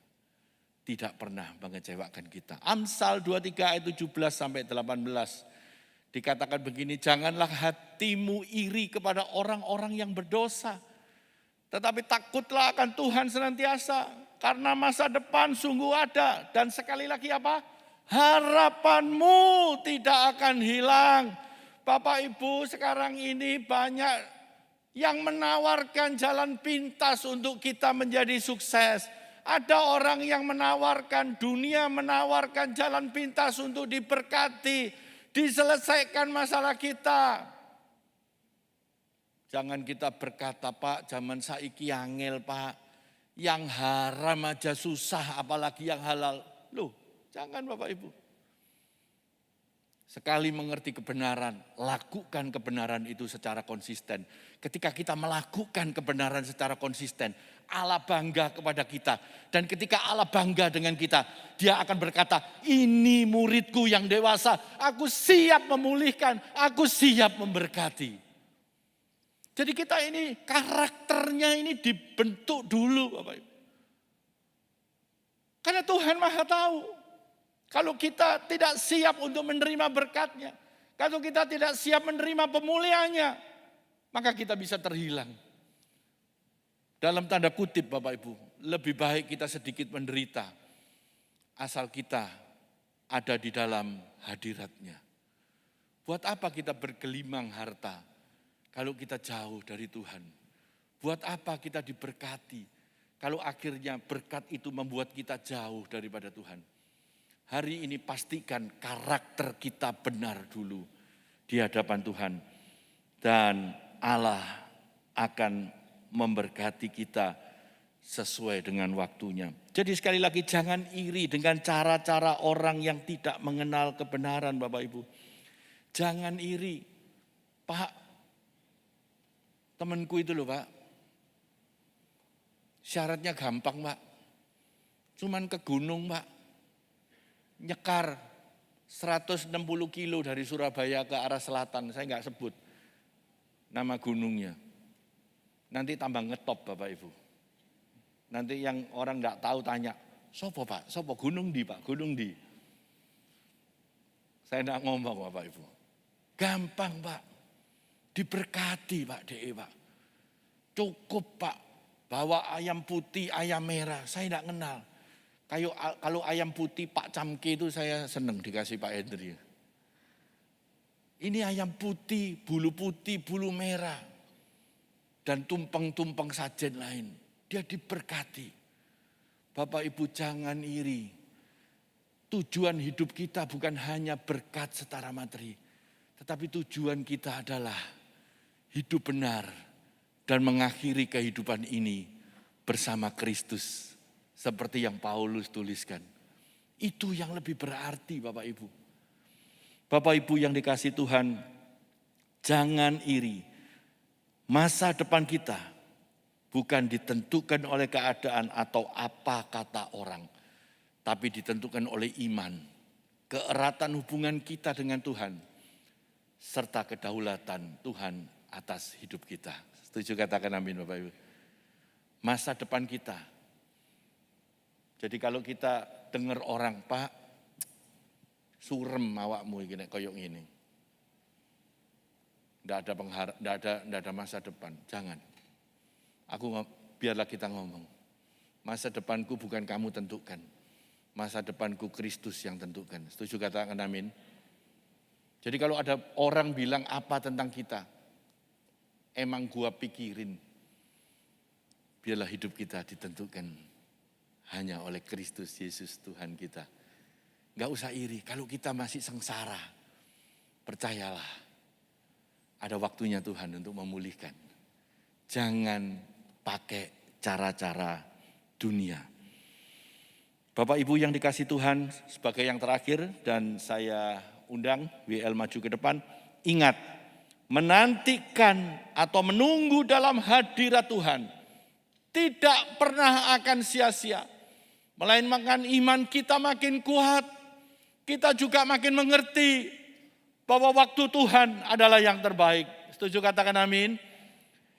tidak pernah mengecewakan kita. Amsal 23 ayat 17 sampai 18. Dikatakan begini, janganlah hatimu iri kepada orang-orang yang berdosa. Tetapi takutlah akan Tuhan senantiasa. Karena masa depan sungguh ada. Dan sekali lagi apa? Harapanmu tidak akan hilang. Bapak Ibu sekarang ini banyak yang menawarkan jalan pintas untuk kita menjadi sukses. Ada orang yang menawarkan, dunia menawarkan jalan pintas untuk diberkati, diselesaikan masalah kita. Jangan kita berkata, Pak, zaman saiki angel, Pak. Yang haram aja susah, apalagi yang halal. Loh, jangan Bapak Ibu. Sekali mengerti kebenaran, lakukan kebenaran itu secara konsisten. Ketika kita melakukan kebenaran secara konsisten, Allah bangga kepada kita. Dan ketika Allah bangga dengan kita, Dia akan berkata, ini muridku yang dewasa. Aku siap memulihkan, aku siap memberkati. Jadi kita ini karakternya ini dibentuk dulu Bapak Ibu. Karena Tuhan Maha tahu. Kalau kita tidak siap untuk menerima berkatnya, kalau kita tidak siap menerima pemulihannya, maka kita bisa terhilang. Dalam tanda kutip Bapak Ibu, lebih baik kita sedikit menderita, asal kita ada di dalam hadiratnya. Buat apa kita bergelimang harta, kalau kita jauh dari Tuhan? Buat apa kita diberkati, kalau akhirnya berkat itu membuat kita jauh daripada Tuhan? Hari ini pastikan karakter kita benar dulu di hadapan Tuhan. Dan Allah akan memberkati kita sesuai dengan waktunya. Jadi sekali lagi jangan iri dengan cara-cara orang yang tidak mengenal kebenaran Bapak Ibu. Jangan iri. Pak, temanku itu loh Pak. Syaratnya gampang Pak. Cuman ke gunung Pak. Nyekar 160 kilo dari Surabaya ke arah selatan. Saya enggak sebut nama gunungnya. Nanti tambah ngetop Bapak Ibu. Nanti yang orang enggak tahu tanya, sopo Pak? Sopo gunung di Pak? Gunung di. Saya enggak ngomong Bapak Ibu. Gampang Pak. Diberkati Pak DE Pak. Cukup Pak. Bawa ayam putih, ayam merah. Saya enggak kenal. Kalau ayam putih Pak Camke itu saya senang dikasih Pak Hendri. Ini ayam putih, bulu merah. Dan tumpeng-tumpeng sajen lain. Dia diberkati. Bapak Ibu jangan iri. Tujuan hidup kita bukan hanya berkat setara materi. Tetapi tujuan kita adalah hidup benar. Dan mengakhiri kehidupan ini bersama Kristus. Seperti yang Paulus tuliskan. Itu yang lebih berarti Bapak Ibu. Bapak Ibu yang dikasihi Tuhan, jangan iri. Masa depan kita bukan ditentukan oleh keadaan atau apa kata orang, tapi ditentukan oleh iman, keeratan hubungan kita dengan Tuhan, serta kedaulatan Tuhan atas hidup kita. Setuju, katakan amin Bapak Ibu. Masa depan kita. Jadi kalau kita dengar orang, Pak, surem awakmu iki nek koyo ngene. Nggak ada masa depan. Jangan. Biarlah kita ngomong. Masa depanku bukan kamu tentukan. Masa depanku Kristus yang tentukan. Setuju, katakan amin. Jadi kalau ada orang bilang apa tentang kita, emang gua pikirin. Biarlah hidup kita ditentukan hanya oleh Kristus Yesus Tuhan kita. Gak usah iri, kalau kita masih sengsara, percayalah, ada waktunya Tuhan untuk memulihkan. Jangan pakai cara-cara dunia. Bapak Ibu yang dikasihi Tuhan, sebagai yang terakhir dan saya undang WL maju ke depan, ingat, menantikan atau menunggu dalam hadirat Tuhan tidak pernah akan sia-sia. Melainkan iman kita makin kuat, kita juga makin mengerti bahwa waktu Tuhan adalah yang terbaik. Setuju, katakan amin.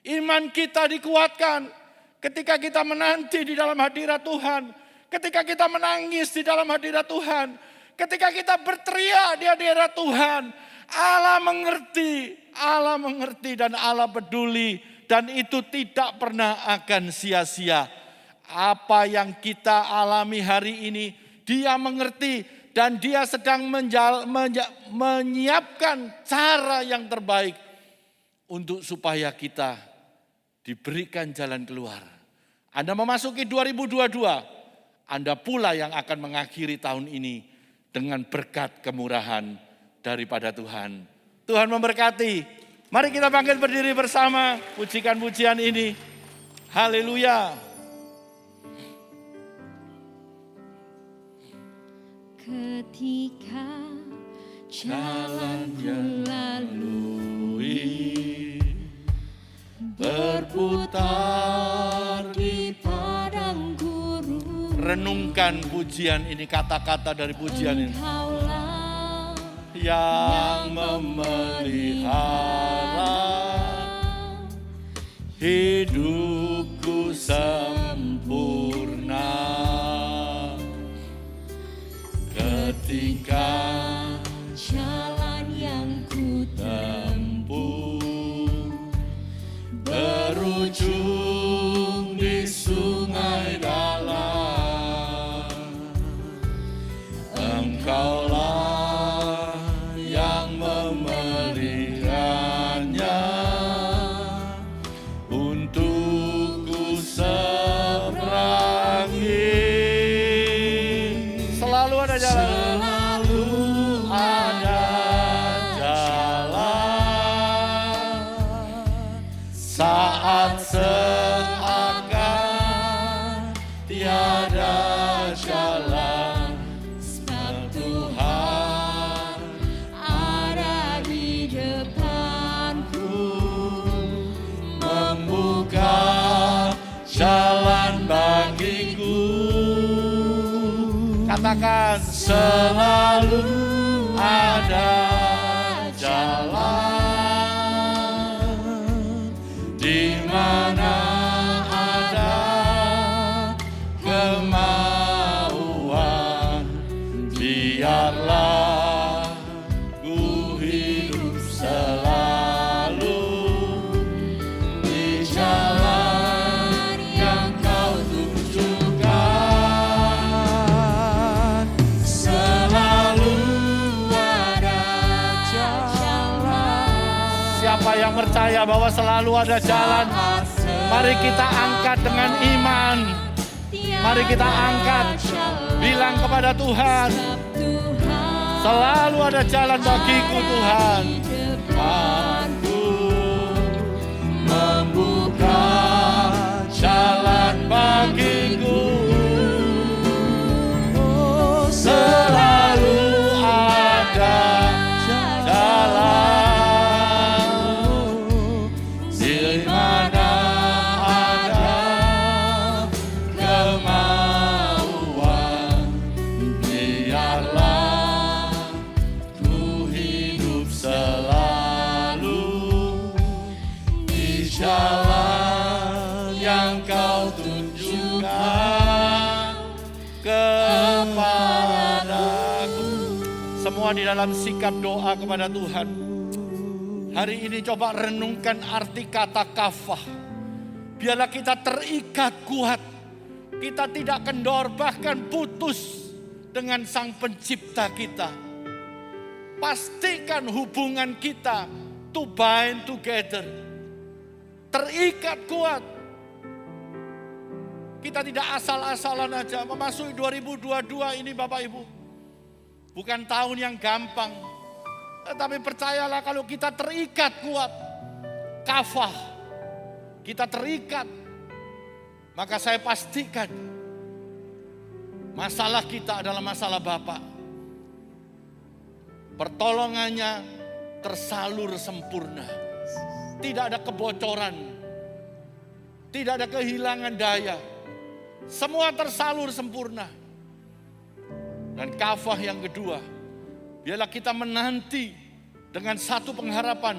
Iman kita dikuatkan ketika kita menanti di dalam hadirat Tuhan. Ketika kita menangis di dalam hadirat Tuhan. Ketika kita berteriak di hadirat Tuhan. Allah mengerti dan Allah peduli. Dan itu tidak pernah akan sia-sia. Apa yang kita alami hari ini, Dia mengerti. Dan Dia sedang menyiapkan cara yang terbaik untuk supaya kita diberikan jalan keluar. Anda memasuki 2022, Anda pula yang akan mengakhiri tahun ini dengan berkat kemurahan daripada Tuhan. Tuhan memberkati. Mari kita bangkit berdiri bersama, pujikan pujian ini. Haleluya. Ketika jalan yang lalui berputar di padang gurun, renungkan pujian ini, kata-kata dari pujian ini. Engkaulah Yang memelihara hidupku sempurna. Ketika jalan yang ku tempuh berujung di sungai dalam, Engkaulah yang memelihara untukku seberangi. Selalu ada jalan. Saat seakan tiada jalan, sebab Tuhan ada di depanku, membuka jalan bagiku. Katakan, selalu ada jalan. Di mana ada kemauan, biarlah ku hidup selalu di jalan yang kau tunjukkan. Selalu ada jalan. Siapa yang percaya bahwa selalu ada jalan? Mari kita angkat dengan iman. Mari kita angkat, bilang kepada Tuhan, selalu ada jalan bagiku Tuhan. Aku membuka jalan bagiku. Selalu ada yang kau tunjukkan kepadaku. Semua di dalam sikap doa kepada Tuhan. Hari ini coba renungkan arti kata kafah. Biarlah kita terikat kuat. Kita tidak kendor bahkan putus dengan Sang Pencipta kita. Pastikan hubungan kita to bind together. Terikat kuat. Kita tidak asal-asalan aja memasuki 2022 ini Bapak Ibu. Bukan tahun yang gampang. Tetapi percayalah kalau kita terikat kuat. Kafah. Kita terikat. Maka saya pastikan. Masalah kita adalah masalah Bapa. Pertolongannya tersalur sempurna. Tidak ada kebocoran. Tidak ada kehilangan daya. Semua tersalur sempurna. Dan kafah yang kedua, biarlah kita menanti dengan satu pengharapan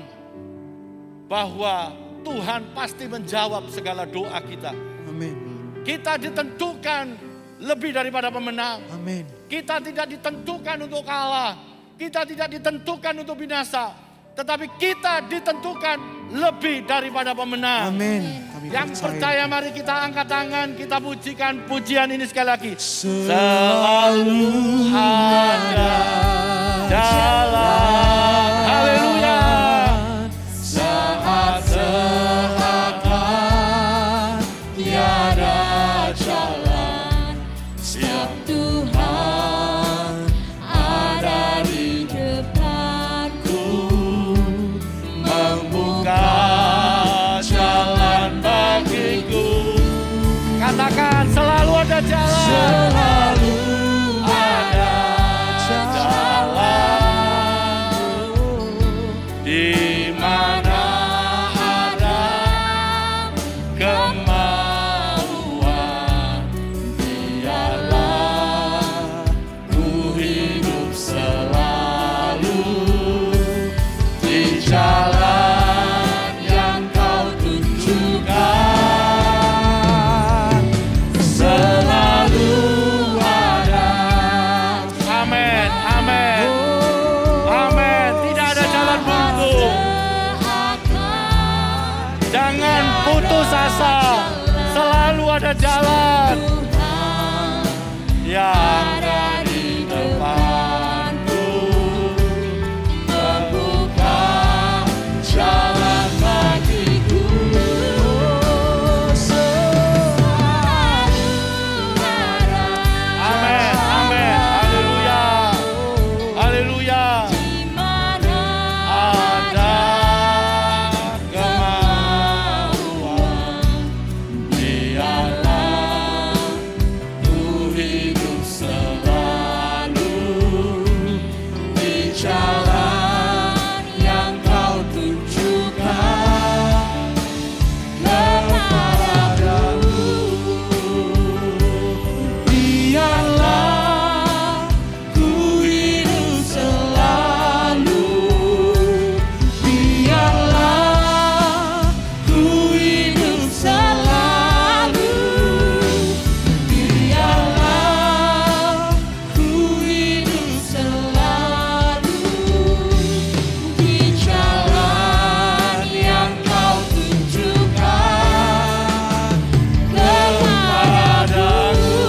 bahwa Tuhan pasti menjawab segala doa kita. Amin. Kita ditentukan lebih daripada pemenang. Amin. Kita tidak ditentukan untuk kalah. Kita tidak ditentukan untuk binasa. Tetapi kita ditentukan lebih daripada pemenang. Amin. Kami Yang percaya mari kita angkat tangan, kita pujikan pujian ini sekali lagi. Selalu Ada jalan. Haleluya. saat seakan tiada jalan. Setiap Tuhan ada di depanku. Membuka jalan bagiku. Katakan selalu ada jalan. Selalu Ada jalan. di mana ada kemauan. Biarlah ku hidup selalu di jalan yang kau tunjukkan. Selalu ada. Amin, amin, amin. Tidak ada jalan buntu. Jangan putus asa. Selalu ada jalan yang ada di depanku. Membuka jalan bagiku. Amin, amin. Haleluya. Haleluya. Ada kemauan. Biarlah ku hidup selalu di jalan yang kau tunjukkan kepadaku. Biarlah ku hidup selalu. Biarlah ku hidup selalu. Biarlah ku hidup selalu di jalan yang kau tunjukkan kepadaku.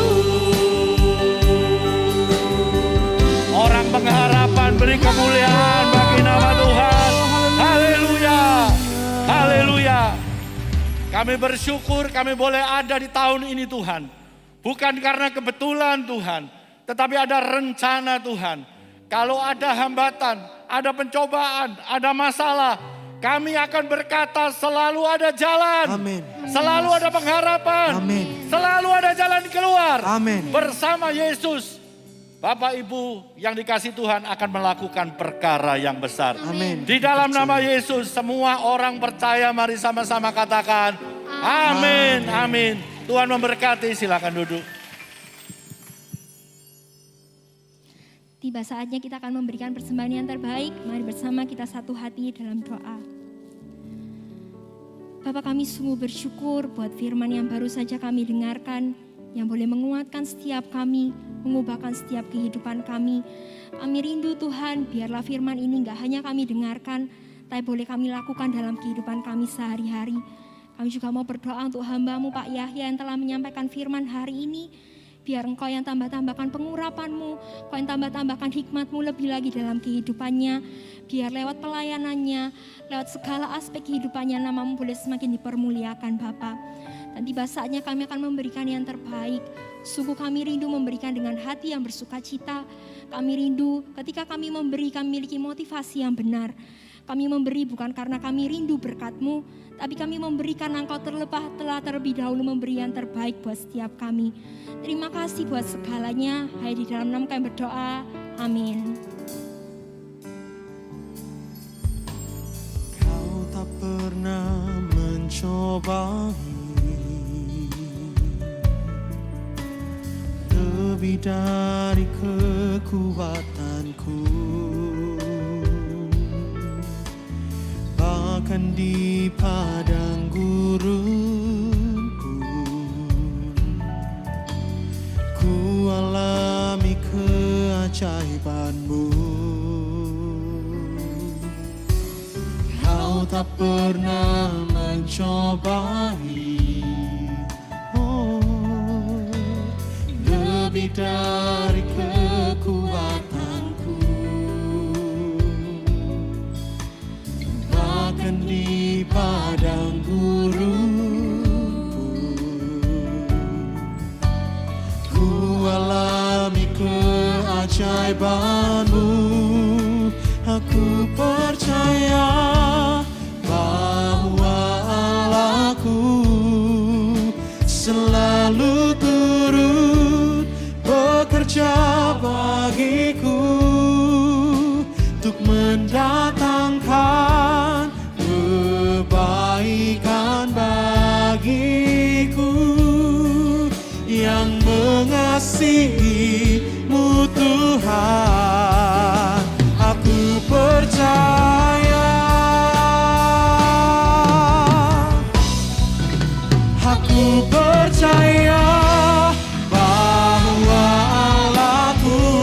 Orang pengharapan beri kemuliaan bagi nama Tuhan. Haleluya. Haleluya. Kami bersyukur kami boleh ada di tahun ini Tuhan. Bukan karena kebetulan Tuhan. Tetapi ada rencana Tuhan. Kalau ada hambatan, ada pencobaan, ada masalah. Kami akan berkata selalu ada jalan. Amin. Selalu ada pengharapan. Amin. Selalu ada jalan keluar. Amin. Bersama Yesus. Bapak Ibu yang dikasih Tuhan akan melakukan perkara yang besar. Amin. Di dalam nama Yesus semua orang percaya mari sama-sama katakan amin. Amin. Tuhan memberkati, silakan duduk. Tiba saatnya kita akan memberikan persembahan yang terbaik. Mari bersama kita satu hati dalam doa. Bapak, kami sungguh bersyukur buat firman yang baru saja kami dengarkan, yang boleh menguatkan setiap kami, mengubahkan setiap kehidupan kami. Kami rindu Tuhan, biarlah firman ini gak hanya kami dengarkan, tapi boleh kami lakukan dalam kehidupan kami sehari-hari. Kami juga mau berdoa untuk hamba-Mu Pak Yahya yang telah menyampaikan firman hari ini. Biar Engkau yang tambah-tambahkan pengurapan-Mu, Engkau yang tambah-tambahkan hikmat-Mu lebih lagi dalam kehidupannya. Biar lewat pelayanannya, lewat segala aspek kehidupannya, nama-Mu boleh semakin dipermuliakan Bapa. Dan tiba saatnya kami akan memberikan yang terbaik. Sungguh kami rindu memberikan dengan hati yang bersuka cita. Kami rindu ketika kami memberi, kami memiliki motivasi yang benar. Kami memberi bukan karena kami rindu berkat-Mu, tapi kami memberi karena Engkau telah terlebih dahulu memberi yang terbaik buat setiap kami. Terima kasih buat segalanya. Hai di dalam nama kami berdoa. Amin. Kau tak pernah mencobai lebih dari kekuatanku. Bahkan di padang gurun pun ku alami keajaiban-Mu. Kau tak pernah mencobai lebih dari kekuatanku. Bahkan di padang gurun pun ku alami keajaiban-Mu. Aku percaya bahwa Allahku selalu turut bekerja bagiku untuk mendatangkan kebaikan bagiku. Yang mengasihi-Mu Tuhan, aku percaya. Aku percaya bahwa Allahku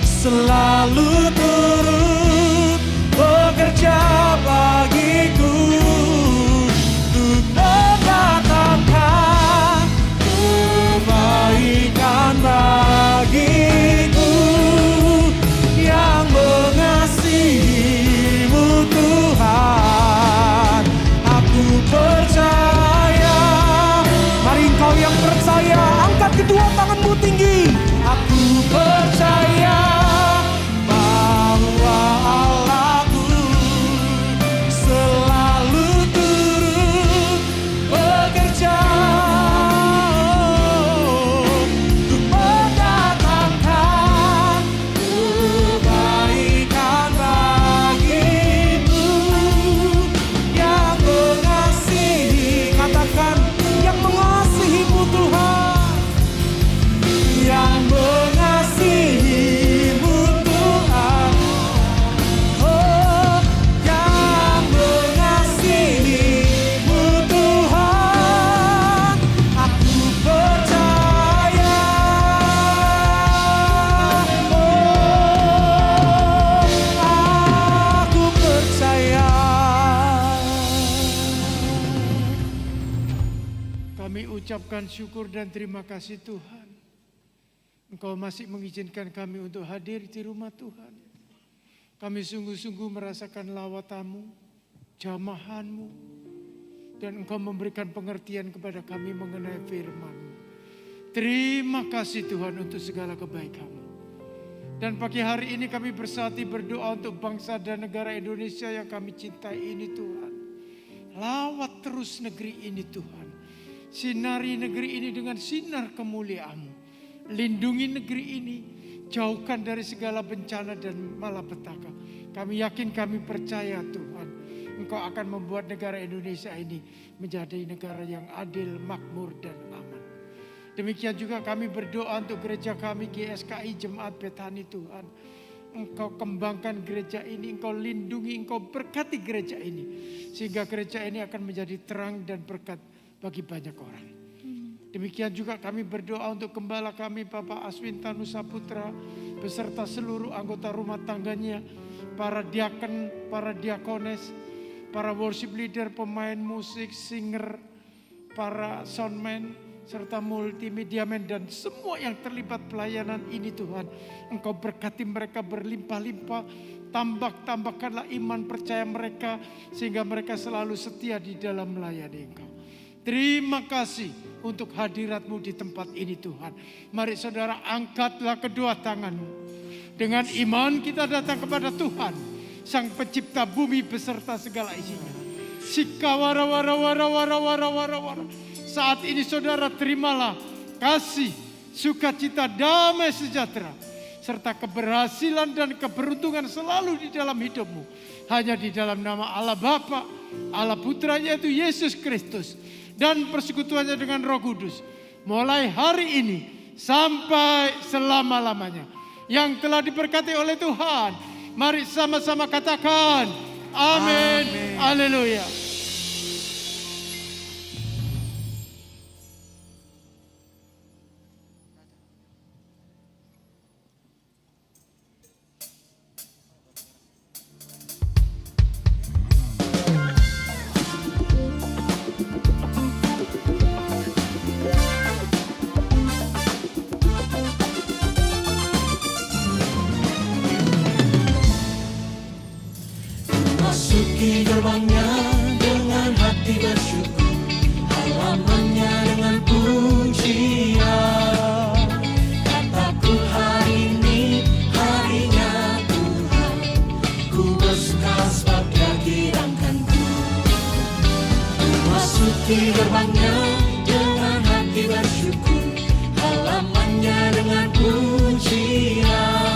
selalu turut bekerja bagiku untuk mendatangkan kebaikan bagiku. Yang mengasihi-Mu Tuhan, aku percaya. Mari engkau yang percaya, angkat kedua tanganmu tinggi. Aku percaya bahwa Allahku selalu turut bekerja untuk mendatangkan kebaikan bagiku. Yang mengasihi, katakan, yang mengasihi-Mu Tuhan, yang mengasihi-Mu Tuhan, oh, yang mengasihi-Mu Tuhan, aku percaya, oh, aku percaya. Kami ucapkan syukur dan terima kasih Tuhan. Engkau masih mengizinkan kami untuk hadir di rumah Tuhan. Kami sungguh-sungguh merasakan lawatan-Mu, jamahan-Mu, dan Engkau memberikan pengertian kepada kami mengenai firman-Mu. Terima kasih Tuhan untuk segala kebaikan-Mu. Dan pagi hari ini kami bersatu berdoa untuk bangsa dan negara Indonesia yang kami cintai ini Tuhan. Lawat terus negeri ini Tuhan. Sinari negeri ini dengan sinar kemuliaan-Mu. Lindungi negeri ini, jauhkan dari segala bencana dan malapetaka. Kami yakin, kami percaya Tuhan, Engkau akan membuat negara Indonesia ini menjadi negara yang adil, makmur, dan aman. Demikian juga kami berdoa untuk gereja kami GSKI Jemaat Bethani Tuhan. Engkau kembangkan gereja ini, Engkau lindungi, Engkau berkati gereja ini. Sehingga gereja ini akan menjadi terang dan berkat bagi banyak orang. Demikian juga kami berdoa untuk gembala kami Bapak Aswin Tanu Saputra beserta seluruh anggota rumah tangganya, para diaken, para diakones, para worship leader, pemain musik, singer, para soundman, serta multimedia man dan semua yang terlibat pelayanan ini Tuhan. Engkau berkati mereka berlimpah-limpah, tambahkanlah iman percaya mereka sehingga mereka selalu setia di dalam melayani Engkau. Terima kasih untuk hadirat-Mu di tempat ini Tuhan. Mari saudara angkatlah kedua tanganmu. Dengan iman kita datang kepada Tuhan, Sang Pencipta bumi beserta segala isinya. Sikawara wara wara wara wara wara wara. Saat ini saudara terimalah kasih, sukacita, damai sejahtera, serta keberhasilan dan keberuntungan selalu di dalam hidupmu. Hanya di dalam nama Allah Bapa, Allah Putra yaitu Yesus Kristus, dan persekutuannya dengan Roh Kudus. Mulai hari ini sampai selama-lamanya. Yang telah diberkati oleh Tuhan. Mari sama-sama katakan amin. Haleluya. Masuki gerbangnya dengan hati bersyukur, halamannya dengan pujian. Kataku hari ini harinya Tuhan, ku bersuka sebab Dia kirangkanku. Masuki gerbangnya dengan hati bersyukur, halamannya dengan pujian.